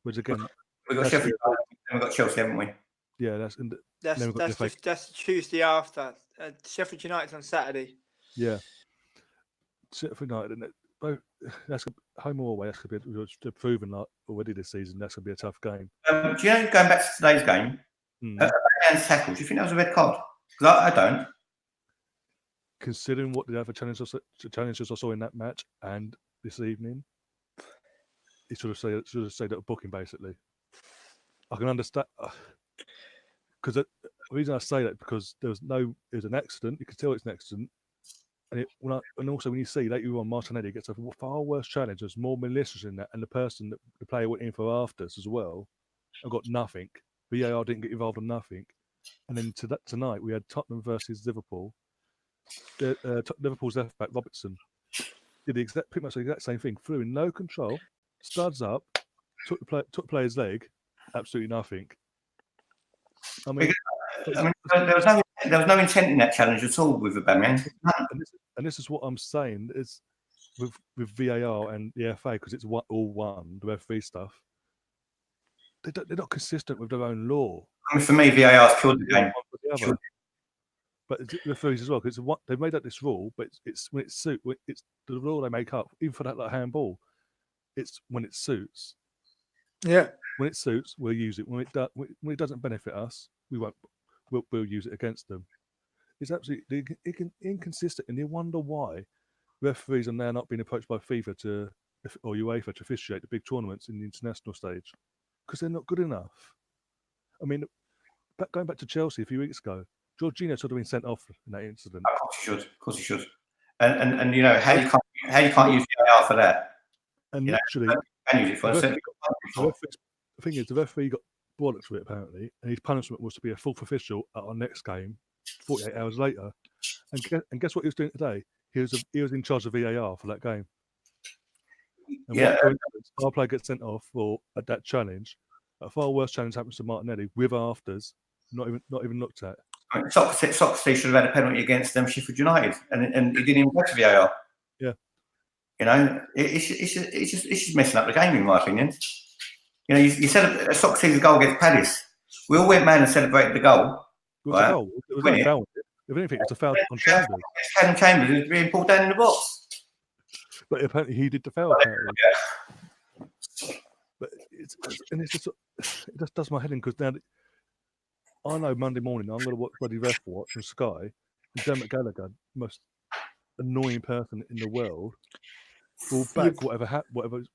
which again we've got Sheffield United and we've got Chelsea, haven't we? Yeah, that's Tuesday after. Sheffield United's on Saturday. Yeah, Sheffield United, and both that's home or away. That's going to be proven already this season. That's going to be a tough game. Do you know, going back to today's game, Man's tackle? Do you think that was a red card? Because I don't. Considering what the other challenges I saw in that match and this evening, he should have said that booking basically. I can understand because the reason I say that because it was an accident. You could tell it's an accident, and also when you see that you on Martinelli gets a far worse challenge. There's more malicious in that, and the player went in for afters as well, and got nothing. VAR didn't get involved in nothing, and then tonight we had Tottenham versus Liverpool. Liverpool's left back Robertson did pretty much the exact same thing. Flew in no control, studs up, took the player's leg, absolutely nothing. I mean, there was no intent in that challenge at all with the Batman. And this is what I'm saying is with VAR and the FA, because it's all one, the referee stuff. They're not consistent with their own law. I mean, for me, VAR's killed the game. But it's referees as well, because they've made up this rule, but it's when it's the rule they make up, even for that like handball. It's when it suits. Yeah. When it suits, we'll use it. When it doesn't benefit us, we won't. We'll use it against them. It's absolutely inconsistent, and you wonder why referees are now not being approached by FIFA or UEFA to officiate the big tournaments in the international stage, because they're not good enough. I mean, going back to Chelsea a few weeks ago, Jorginho should have been sent off in that incident. Of course he should. And you know how you can't use VAR for that. And literally, the thing is, the referee got bollocks for it apparently, and his punishment was to be a fourth official at our next game, 48 hours later. And guess what he was doing today? He was in charge of VAR for that game. And our player gets sent off for that challenge. A far worse challenge happens to Martinelli with afters, not even looked at. Socrates should have had a penalty against Sheffield United, and he didn't even go to VAR. Yeah, you know, it's just messing up the game, in my opinion. You know, you said Socrates' goal against Palace. We all went mad and celebrated the goal. It was a goal. It was a foul. If anything, it was a foul on Chambers. Adam Chambers was being pulled down in the box. But apparently he did the foul. Apparently. Yeah. But it just does my head in, because now I know Monday morning I'm going to watch bloody ref watch on Sky, and Dermot Gallagher, the most annoying person in the world, will back whatever's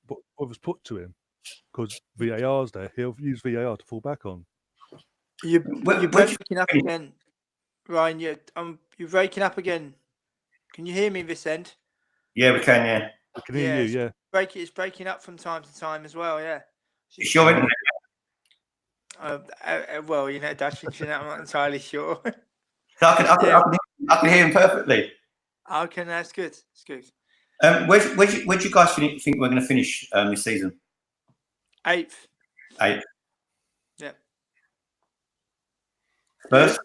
put to him, because VAR's there. He'll use VAR to fall back on. You're breaking up again, Ryan. You're breaking up again. Can you hear me this end? Yeah, we can. Yeah, we can hear you. Yeah, it's breaking up from time to time as well. Yeah. It's your internet. Well, you know, Dutch internet. I'm not entirely sure. So I can hear him perfectly. Okay, that's good. It's good. Where do you guys think we're going to finish this season? 8th. 8th. Yeah. Spurs?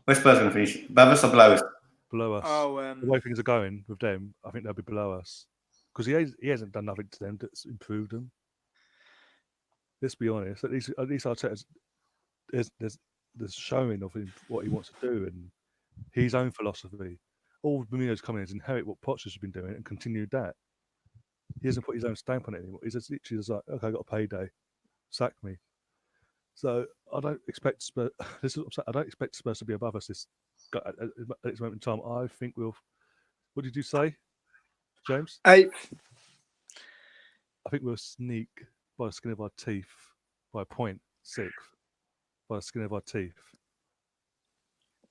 Where's Spurs going to finish? Above us or below us? Below us. Oh, the way things are going with them, I think they'll be below us, because he hasn't done nothing to them that's improved them. Let's be honest. At least Arteta's there's showing of him what he wants to do and his own philosophy. All Mourinho's coming in is inherit what Poch has been doing and continue that. He hasn't put his own stamp on it anymore. He's just literally like, okay, I got a payday, sack me. So I don't expect Spurs. This is what I'm saying. I don't expect Spurs to be above us at this moment in time. I think we'll. What did you say, James? 8th. I think we'll sneak by the skin of our teeth by a point, 6th by the skin of our teeth,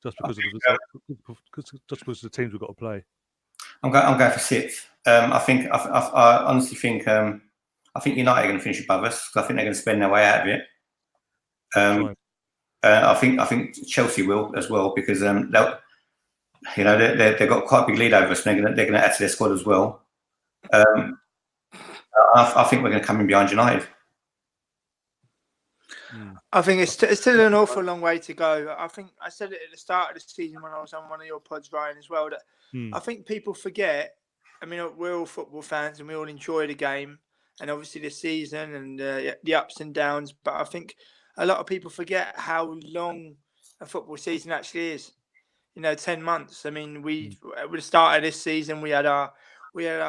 just because of the result, just because of the teams we've got to play. I'm going for 6th. I honestly think I think United are going to finish above us because I think they're going to spend their way out of it. I think Chelsea will as well because they've got quite a big lead over us. And they're going to add to their squad as well. I think we're going to come in behind United. I think it's still an awful long way to go. I think I said it at the start of the season when I was on one of your pods, Ryan, as well, that I think people forget. I mean, we're all football fans and we all enjoy the game and obviously the season and the ups and downs. But I think a lot of people forget how long a football season actually is. 10 months. I mean, at the start of this season, we had our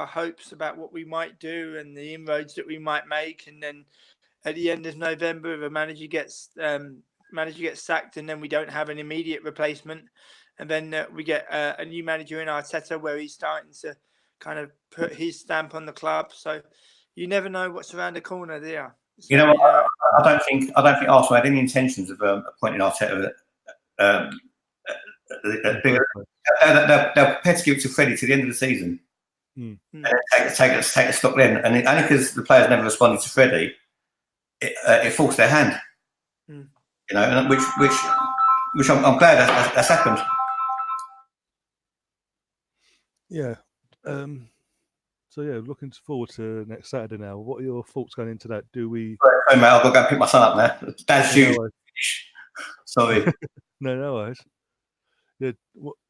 hopes about what we might do and the inroads that we might make, and then at the end of November, if a manager gets sacked, and then we don't have an immediate replacement, and then we get a new manager in Arteta, where he's starting to kind of put his stamp on the club. So you never know what's around the corner there. So, I don't think Arsenal had any intentions of appointing Arteta. They're prepared to give it to Freddie to the end of the season. And take a stock then, and only because the players never responded to Freddie, it forced their hand. And which I'm glad that's happened. Yeah. So looking forward to next Saturday now. What are your thoughts going into that? Do we? Sorry, mate, I've got to go and pick my son up now. Dad's huge. Sorry. No worries. Yeah.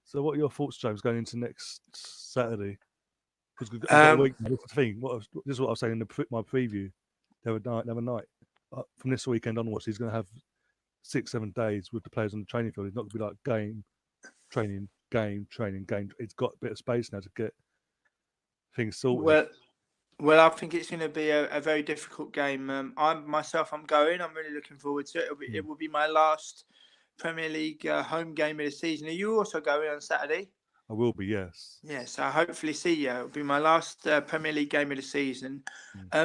So what are your thoughts, James, going into next Saturday? Because we've got a week. This is the thing. This is what I was saying in my preview the other night. From this weekend onwards, he's going to have 6-7 days with the players on the training field. He's not going to be like game, training, game, training, game. It's got a bit of space now to get things sorted. Well, I think it's going to be a very difficult game. I'm going. I'm really looking forward to it. It will be my last Premier League home game of the season. Are you also going on Saturday? I will be, yes. Yes, I hopefully see you. It'll be my last Premier League game of the season.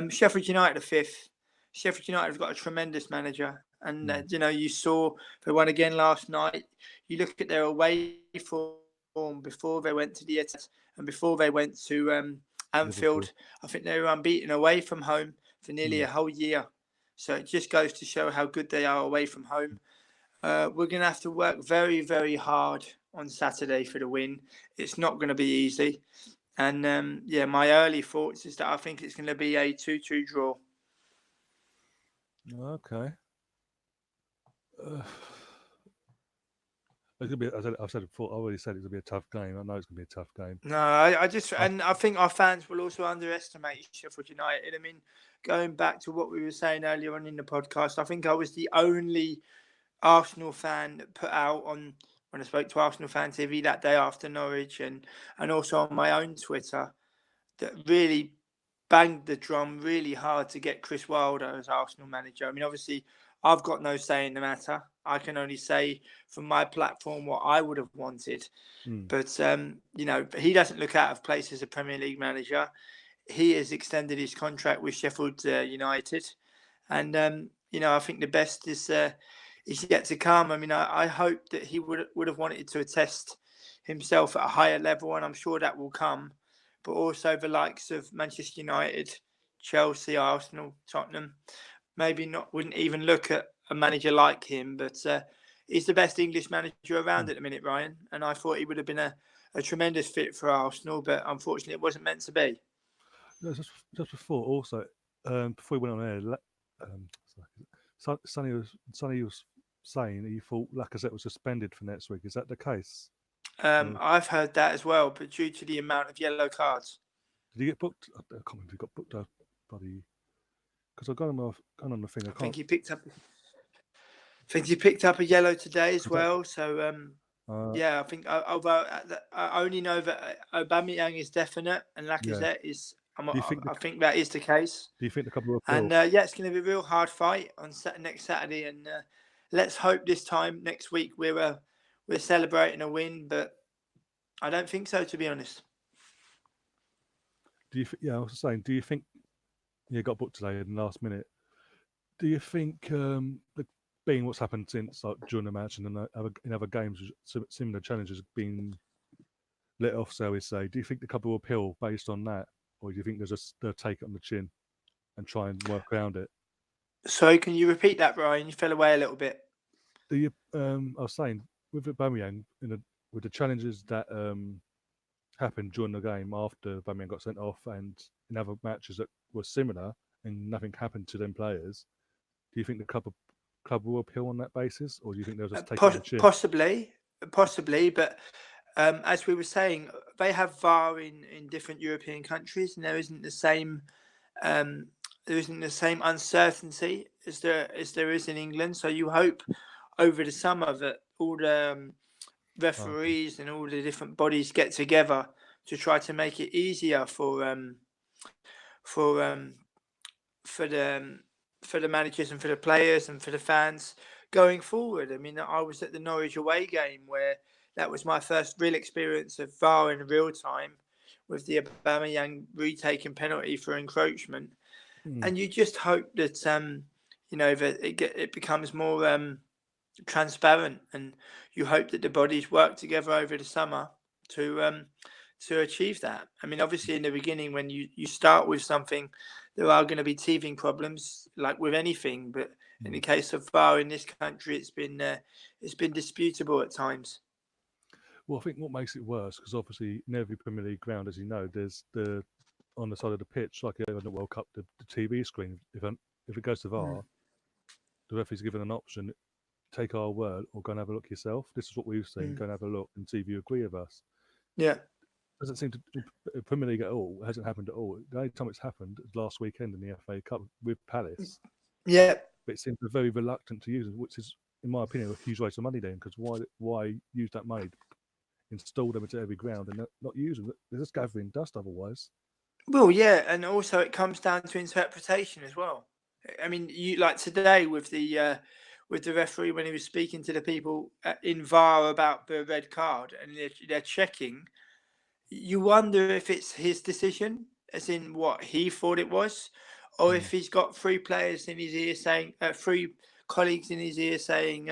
Sheffield United are 5th. Sheffield United have got a tremendous manager. And, you saw they won again last night. You look at their away form before they went to the Etihad and before they went to Anfield. I think they were unbeaten away from home for nearly a whole year. So it just goes to show how good they are away from home. We're going to have to work very, very hard on Saturday for the win. It's not going to be easy. And, my early thoughts is that I think it's going to be a 2-2 draw. Okay. It's gonna be. I've said it before. I already said it's gonna be a tough game. I know it's gonna be a tough game. No, I think our fans will also underestimate Sheffield United. I mean, going back to what we were saying earlier on in the podcast, I think I was the only Arsenal fan that put out when I spoke to Arsenal Fan TV that day after Norwich, and also on my own Twitter, that really banged the drum really hard to get Chris Wilder as Arsenal manager. I mean, obviously, I've got no say in the matter. I can only say from my platform what I would have wanted. But, he doesn't look out of place as a Premier League manager. He has extended his contract with Sheffield United. And, I think the best is yet to come. I mean, I hope that he would have wanted to test himself at a higher level, and I'm sure that will come. But also the likes of Manchester United, Chelsea, Arsenal, Tottenham, wouldn't even look at a manager like him. But he's the best English manager around at the minute, Ryan. And I thought he would have been a tremendous fit for Arsenal, but unfortunately it wasn't meant to be. Just before, also, before we went on air, Sonny was saying he thought Lacazette was suspended for next week. Is that the case? I've heard that as well, but due to the amount of yellow cards. Did he get booked? I can't remember if he got booked up, buddy. Because I've gone on the thing. I think he picked up a yellow today as well. So I think although I only know that Aubameyang is definite and Lacazette is I think that is the case. Do you think the couple will And it's going to be a real hard fight on next Saturday. And let's hope this time next week we're celebrating a win. But I don't think so, to be honest. Do you? I was saying. Do you think? Yeah, got booked today in the last minute. Do you think being what's happened since during the match and in other games, similar challenges being let off, so we say? Do you think the couple will appeal based on that, or do you think they'll take it on the chin and try and work around it? Sorry, can you repeat that, Brian? You fell away a little bit. Do you? I was saying with Aubameyang with the challenges that happened during the game after Aubameyang got sent off, and in other matches that were similar and nothing happened to them players. Do you think the club will appeal on that basis, or do you think they'll just take it on the chin? Possibly, but as we were saying, they have VAR in different European countries, and there isn't the same uncertainty as there is in England. So you hope over the summer that all the referees and all the different bodies get together to try to make it easier for the managers and for the players and for the fans going forward. I mean, I was at the Norwich away game where that was my first real experience of VAR in real time, with the Aubameyang retaking penalty for encroachment. And you just hope that that it becomes more transparent, and you hope that the bodies work together over the summer to achieve that. I mean, obviously in the beginning, when you start with something, there are going to be teething problems, like with anything. But in the case of VAR in this country, it's been disputable at times. Well, I think what makes it worse, because obviously in every Premier League ground, as you know, there's on the side of the pitch, like in the World Cup, the TV screen. If it goes to VAR, the referee's given an option: take our word or go and have a look yourself. This is what we've seen. Go and have a look and see if you agree with us. Yeah. Doesn't seem to Premier League at all. It hasn't happened at all. The only time it's happened is last weekend in the FA Cup with Palace. Yeah. But it seems they're very reluctant to use it, which is, in my opinion, a huge waste of money then, because why use that money, install them into every ground and not use them? They're just gathering dust otherwise. Well, yeah, and also it comes down to interpretation as well. I mean, you like today with the referee when he was speaking to the people in VAR about the red card, and they're checking. You wonder if it's his decision, as in what he thought it was, or if he's got three players in his ear saying, three colleagues in his ear saying,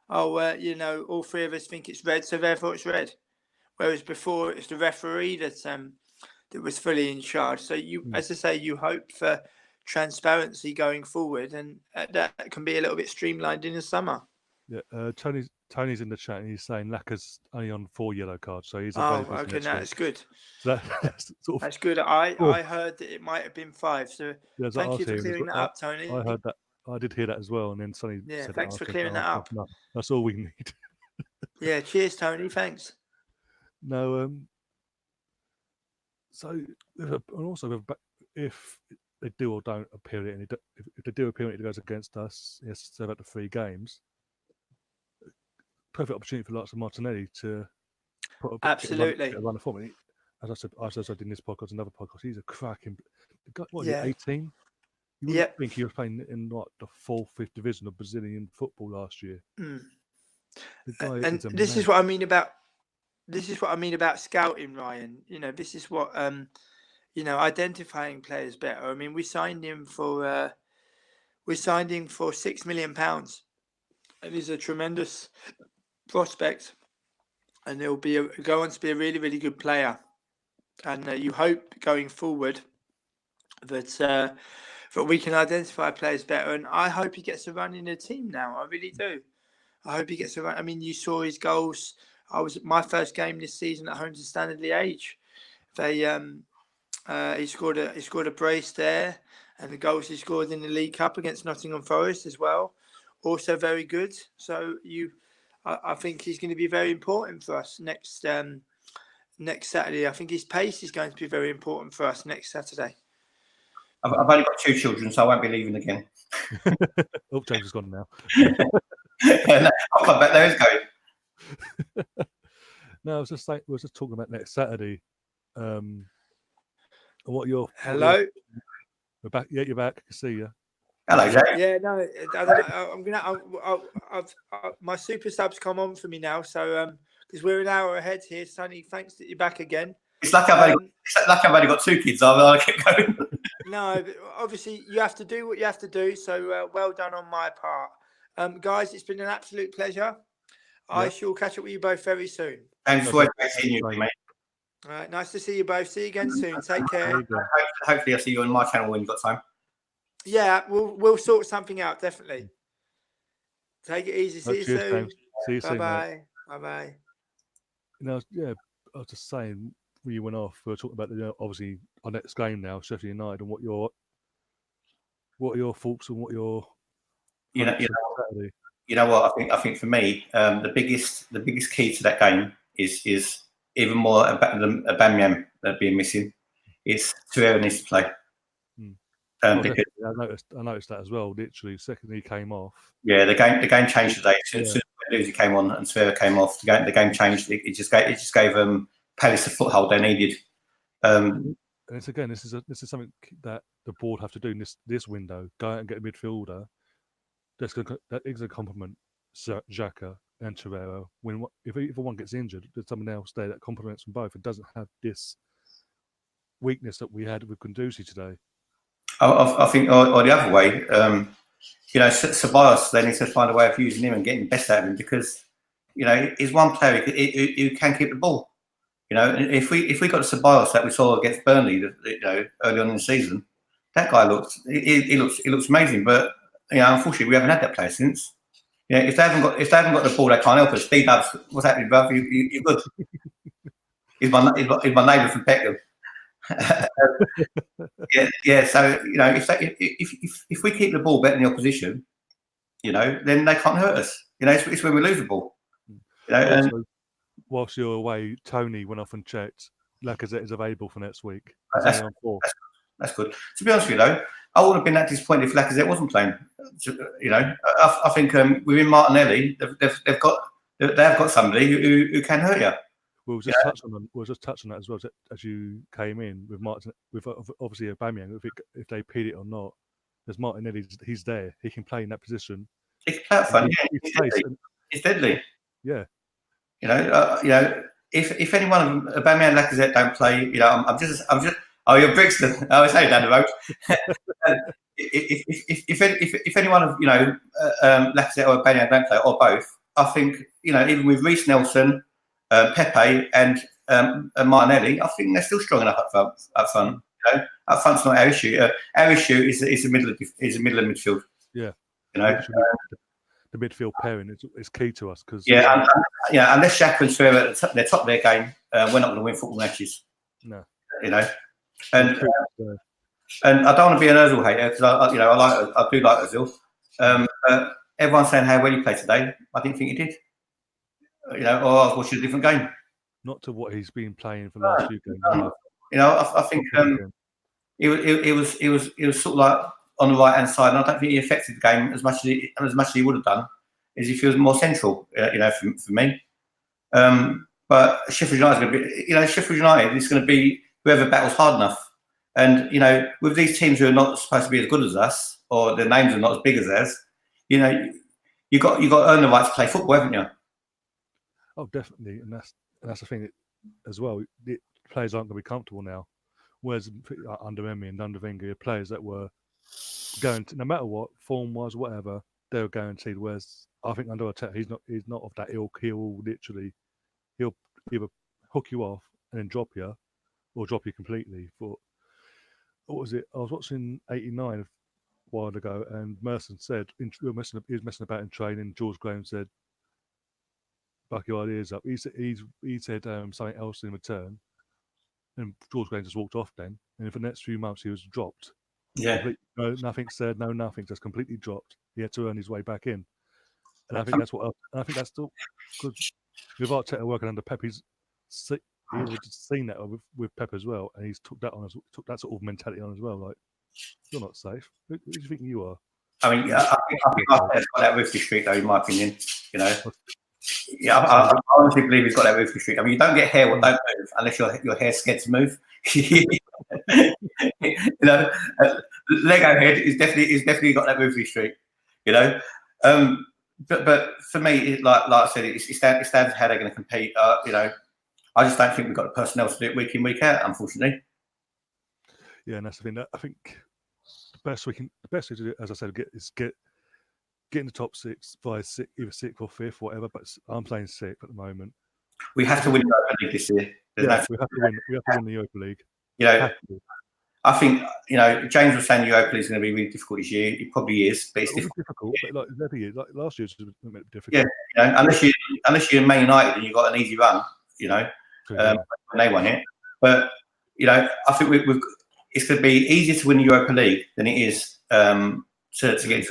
all three of us think it's red, so therefore it's red. Whereas before it's the referee that was fully in charge. So as I say, you hope for transparency going forward, and that can be a little bit streamlined in the summer. Yeah, Tony's in the chat and he's saying Lacaz's only on 4 yellow cards, so he's available. Oh, okay, that's good. So that's good. I heard that it might have been 5. So thank you for clearing that up, Tony. I heard that. I did hear that as well, and then Sonny said, thanks for clearing that up. That's all we need. Yeah, cheers, Tony. Thanks. No, so and also if they do or don't appeal it, and if they do appeal it, it goes against us. Yes, so about the 3 games. Perfect opportunity for lots of Martinelli to put a absolutely run of form. As I said in this podcast, another podcast, he's a cracking. The guy, what, 18? You wouldn't think he was playing in like the 4th, 5th division of Brazilian football last year. The guy and this is what I mean about scouting, Ryan. This is what identifying players better. I mean, we signed him for £6 million, and he's a tremendous prospect, and he'll go on to be a really, really good player. And you hope going forward that we can identify players better, and I hope he gets a run in the team now. I really do. I hope he gets a run. I mean, you saw his goals. I was at my first game this season at home to Standard Liège. He scored a brace there, and the goals he scored in the League Cup against Nottingham Forest as well, also very good. So I think he's going to be very important for us next Saturday. I think his pace is going to be very important for us next Saturday. I've only got 2 children, so I won't be leaving again. Oh, James has gone now. I'll come back there. He's going. No, I was just talking about next Saturday. What your Hello. We're back. Yeah, you're back. I can see you. Hello, Jay. Yeah, no, I don't know. I'm gonna. My super subs come on for me now, so because we're an hour ahead here, Sonny. Thanks that you're back again. It's like I've only got 2 kids. I keep going. No, but obviously you have to do what you have to do. So well done on my part, guys. It's been an absolute pleasure. I shall catch up with you both very soon. Thanks for seeing you, mate. All right, nice to see you both. See you again soon. Take care. Hopefully, I'll see you on my channel when you've got time. Yeah, we'll sort something out, definitely. Take it easy. See you soon. James. See you soon. Bye bye. Yeah, I was just saying when you went off, we were talking about obviously our next game now, Sheffield United, and what are your thoughts and what your You know what? I think for me, the biggest key to that game is even more than Aubameyang being missing. It's whoever needs to play. Because I noticed that as well. Literally, the second he came off. Yeah, the game changed today. As soon as Lucy came on and Sverre came off, the game changed. It just gave Palace the foothold they needed. And it's again, this is something that the board have to do in this window. Go out and get a midfielder. That is a compliment, Xhaka and Torreira. If either one gets injured, there's someone else there that complements them both. It doesn't have this weakness that we had with Gunduzi today. I think, or the other way, Ceballos, they need to find a way of using him and getting the best out of him because, he's one player who can keep the ball. If we got Ceballos that we saw against Burnley, early on in the season, that guy he looks amazing. But unfortunately, we haven't had that player since. If they haven't got the ball, they can't help us. D-Dubs, what's happening, bruv? You're good. He's my neighbour from Peckham. So if we keep the ball better than the opposition, then they can't hurt us. It's when we lose the ball. Also, whilst you're away, Tony went off and checked. Lacazette is available for next week. That's good. To be honest with you, though, I wouldn't have been that disappointed if Lacazette wasn't playing. I think within Martinelli, they've got somebody who can hurt you. We'll just touch on that as well as you came in with Martin, with obviously Aubameyang. If they paid it or not, there's Martinelli. He's there. He can play in that position. He can play fun. He's deadly. Yeah. If any one of them, Aubameyang and Lacazette don't play, I'm just. Oh, you're Brixton. I was saying down the road. if any one of Lacazette or Aubameyang don't play, or both, I think even with Reece Nelson, Pepe and Martinelli, I think they're still strong enough up front. Up front's not our issue. Our issue is the middle of midfield. Yeah. The midfield pairing is key to us because unless Xhaka and Sverre at the top of their game, we're not going to win football matches. No. And I don't want to be an Ozil hater because I do like Ozil. Everyone's saying how well he played today. I didn't think he did. Or I was watching a different game. Not to what he's been playing for the last few games. I think it was sort of like on the right hand side, and I don't think he affected the game as much as he would have done, as he feels more central. For me. But Sheffield United is going to be, Sheffield United is going to be whoever battles hard enough, and with these teams who are not supposed to be as good as us, or their names are not as big as ours, you got to earn the right to play football, haven't you? Oh, definitely, and that's the thing as well. The players aren't going to be comfortable now. Whereas under Emmy and under Wenger, players that were going to, no matter what form was, whatever, they were guaranteed. Whereas I think under Arteta, he's not of that ilk. He'll either hook you off and then drop you, or drop you completely. But what was it? I was watching '89 a while ago, and Merson said he was messing about in training. George Graham said, "Buck your ideas up." He said something else in return, and George Graham just walked off. Then, and for the next few months, he was dropped. Yeah, no, nothing said, no nothing, just completely dropped. He had to earn his way back in, and I think that's still because with Arteta working under Pep, he's seen that with Pep as well, and he's took that sort of mentality on as well. Like, you're not safe. Who do you think you are? I mean, I think Arteta's got that ruthless streak, though, in my opinion. Yeah, I honestly believe he's got that ruthless streak. I mean, you don't get hair what don't move unless your hair's scared to move. Lego head is definitely got that movie streak. But for me, like I said, it's down to how they're going to compete. I just don't think we've got the personnel to do it week in, week out, unfortunately. Yeah, and that's the thing. I think the best way to do it, as I said, get in the top six by either sixth or fifth, whatever. But I'm playing sixth at the moment. We have to win the Europa League this year. We have to win. We have to win the Europa League. I think James was saying the Europa League is going to be really difficult this year. It probably is, but it's difficult. But like every year, like last year, it's a bit difficult. Yeah, unless you're Man United and you've got an easy run, when they won it. But I think it's going to be easier to win the Europa League than it is to get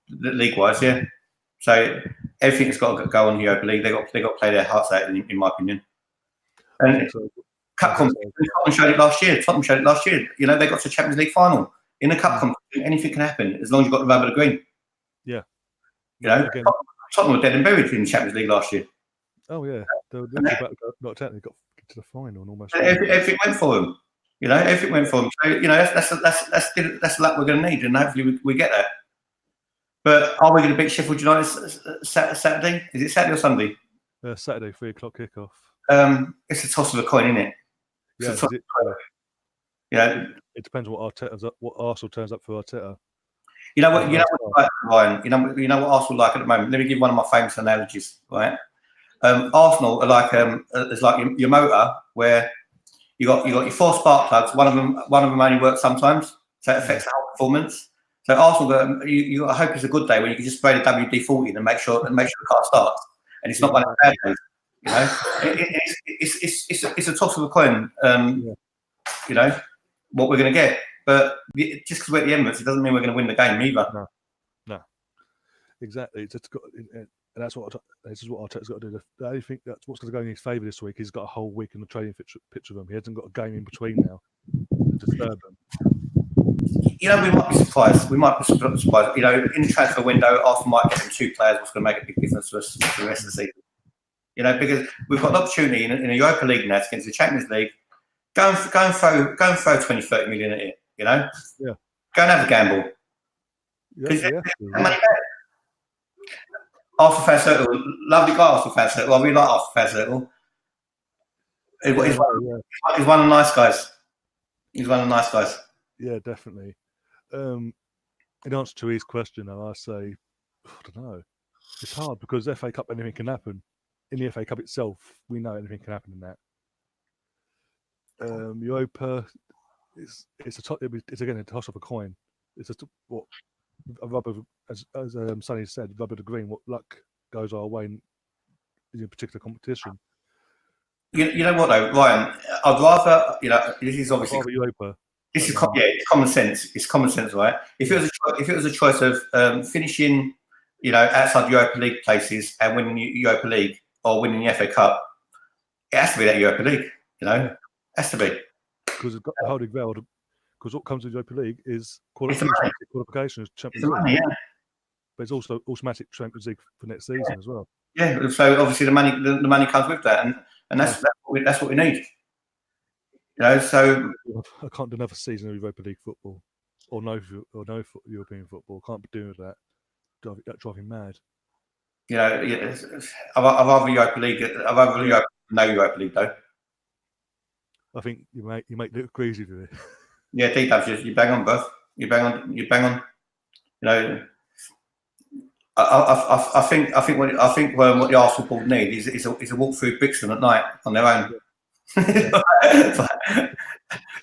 league-wise. Yeah. So everything's got to go on the Europa League. They've got to play their hearts out, in my opinion. And cup competition, Tottenham showed it last year. They got to the Champions League final. In a cup competition, anything can happen as long as you've got the rubber to green. Yeah. Tottenham were dead and buried in the Champions League last year. Oh yeah, they were about not technically got to the final and almost. Everything went for them. Everything went for them. So that's the luck we're going to need, and hopefully we get there. But are we going to beat Sheffield United Saturday? Is it Saturday or Sunday? Saturday, 3:00 kickoff. It's a toss of a coin, isn't it? It depends what Arsenal turns up for Arteta. You know what, Ryan. You know what Arsenal like at the moment. Let me give one of my famous analogies. Right, Arsenal are like it's like your motor where you got your 4 spark plugs. One of them only works sometimes, so it affects the whole performance. So Arsenal, you got to hope it's a good day when you can just spray the WD-40 and make sure the car starts, and it's not one of the bad days. It's a toss of a coin. What we're going to get, but just because we're at the Emirates, it doesn't mean we're going to win the game either. No, exactly. It's just got, and this is what Arteta's got to do. The only thing that's what's going to go in his favour this week. He's got a whole week in the training pitch of them. He hasn't got a game in between now to disturb them. We might be surprised. In the transfer window, Arsenal might get them 2 players, what's going to make a big difference to us for the rest of the season. Because we've got an opportunity in a Europa League now against the Champions League. Go and throw 20-30 million at it. Yeah. Go and have a gamble. Arsenal fan circle, lovely guy. Arsenal fan circle. I really like Arsenal fan circle. He's one of the nice guys. Yeah, definitely. In answer to his question, I say, I don't know. It's hard because FA Cup, anything can happen. In the FA Cup itself, we know anything can happen in that. Europa, it's again a toss of a coin. It's just what a rubber, as Sonny said, rubber to green. What luck goes our way in a particular competition. You know what though, Ryan? I'd rather this is obviously Europa. This is it's common sense. It's common sense, right? If it was a choice of finishing, outside Europa League places and winning the Europa League or winning the FA Cup, it has to be that Europa League. It has to be. Because it's got the holding veil. Because what comes with Europa League is qualification as Champions League. Yeah. But it's also automatic Champions League for next season as well. Yeah. So obviously the money comes with that, and that's what we need. So I can't do another season of Europa League football or no European football. Can't be doing that. That drives me mad. I'd rather Europa League. I'd rather no Europa League though. I think you make Luke Greasy do it. Yeah, D-Dubs, you bang on, Buff. You bang on. I think what the Arsenal board need is a walk through Brixton at night on their own.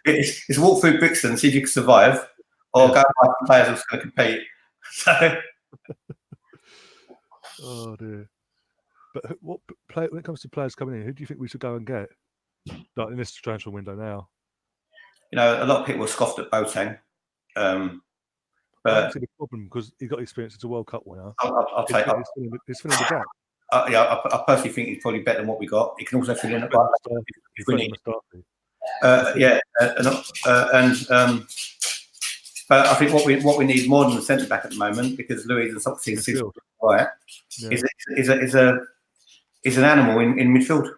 It's a walk through Brixton, see if you can survive, or go and buy some players who's going to compete. So. Oh dear. But when it comes to players coming in, who do you think we should go and get? Like in this transfer window now. A lot of people scoffed at Boateng. But I don't see the problem because he got experience as a World Cup winner. I'll take it. He's filling the gap. I personally think he's probably better than what we got. He can also fill in. But I think what we need more than a centre back at the moment, because Louis and Soxy is an animal in midfield.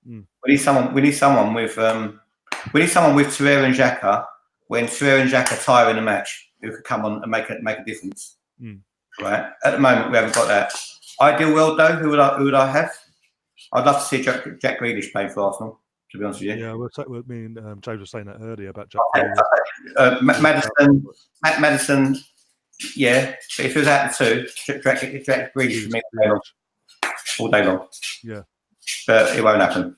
We need someone with someone with Torreira and Xhaka when Torreira and Xhaka tire in a match who could come on and make a difference. Right. At the moment, we haven't got that. Ideal world though, who would I have? I'd love to see Jack Grealish playing for Arsenal. To be honest with you. Yeah, me and James were saying that earlier about Jack Madison. Yeah, but if it was out of the two, Jack Grealish would make all day long. Yeah, but it won't happen.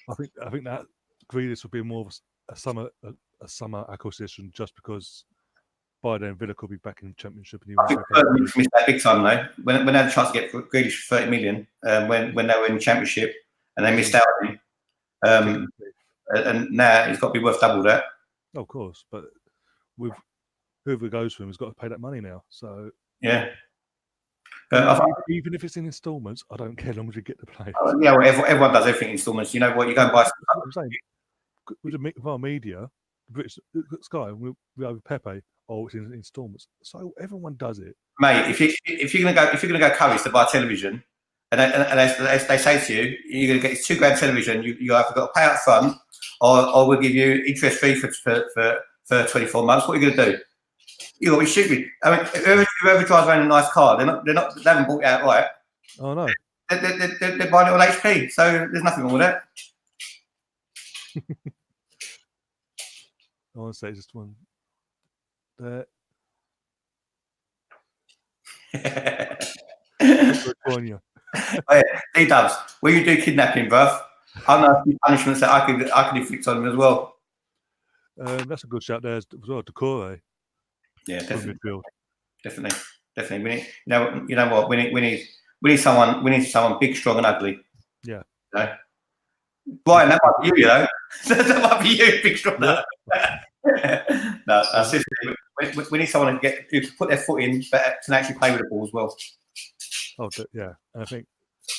I think that Grealish would be more of a summer acquisition, just because by then Villa could be back in the Championship. And I think missed that big time though. When they had a chance to get Grealish for 30 million, when they were in the Championship, and they missed out on him. And now it's got to be worth double that. Of course, but with whoever goes for him has got to pay that money now. So yeah, even if it's in instalments, I don't care as long as you get the play. Yeah, well, everyone does everything in instalments. You know what? You go and buy. I'm saying with our media, British Sky, we have Pepe. Oh, it's in instalments. So everyone does it, mate. If you're gonna go Currys to buy television, and they say to you, you're gonna get this £2,000 television. You either got to pay up front, or we'll give you interest free for 24 months. What are you gonna do? You got to be stupid. I mean, whoever drives around in a nice car, they haven't bought it outright. Oh no, they're buying it on HP. So there's nothing wrong with that. I want to say just one. There. Oh, yeah. D-Dubs, when you do kidnapping, bruv, I know a few punishments that I can inflict on them as well. That's a good shout there as well, Decore. Yeah, definitely. Definitely. We need, you know what? We need someone big, strong, and ugly. Yeah. You know? Brian, that might be you, you know. That might be you, big, strong. Yeah. No, we need someone who can put their foot in, but can actually play with the ball as well. Oh yeah, and I think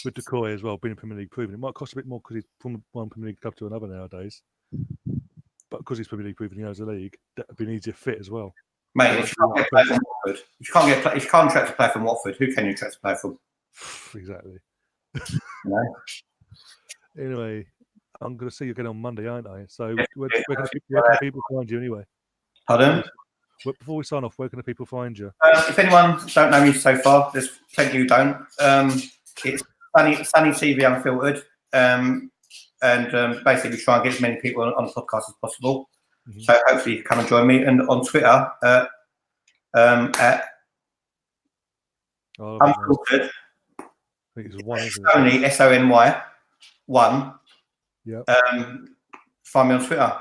with Decoy as well, being in Premier League proven, it might cost a bit more because he's from one Premier League club to another nowadays. But because he's Premier League proven, he knows the league, that'd be an easier fit as well. Mate, if you can't attract a player from Watford, who can you attract a player from? Exactly. No. Anyway, I'm going to see you again on Monday, aren't I? So where can people find you anyway? Pardon? Before we sign off, where can the people find you? If anyone don't know me so far, there's plenty who don't. It's Sonny TV Unfiltered, and basically try and get as many people on the podcast as possible. Mm-hmm. So hopefully you come and join me. And on Twitter at Unfiltered. I think it's one. Sonny SONY 1. Yeah. Find me on Twitter,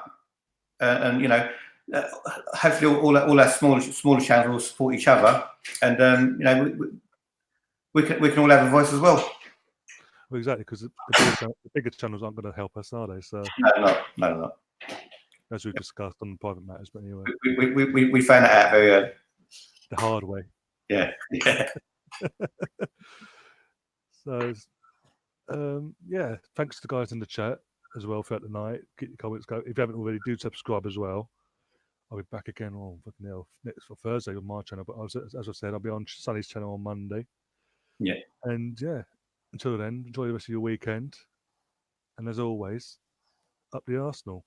and you know. Hopefully, all our smaller channels will support each other, and you know we can all have a voice as well. Well, exactly, because the bigger channels aren't going to help us, are they? So no, not. As we've discussed on private matters, but anyway, we found that out very early, the hard way. Yeah. So, yeah, thanks to the guys in the chat as well throughout the night. Keep your comments going. If you haven't already, do subscribe as well. I'll be back again on next for Thursday on my channel. But as I said, I'll be on Sonny's channel on Monday. Yeah. And yeah, until then, enjoy the rest of your weekend. And as always, up the Arsenal.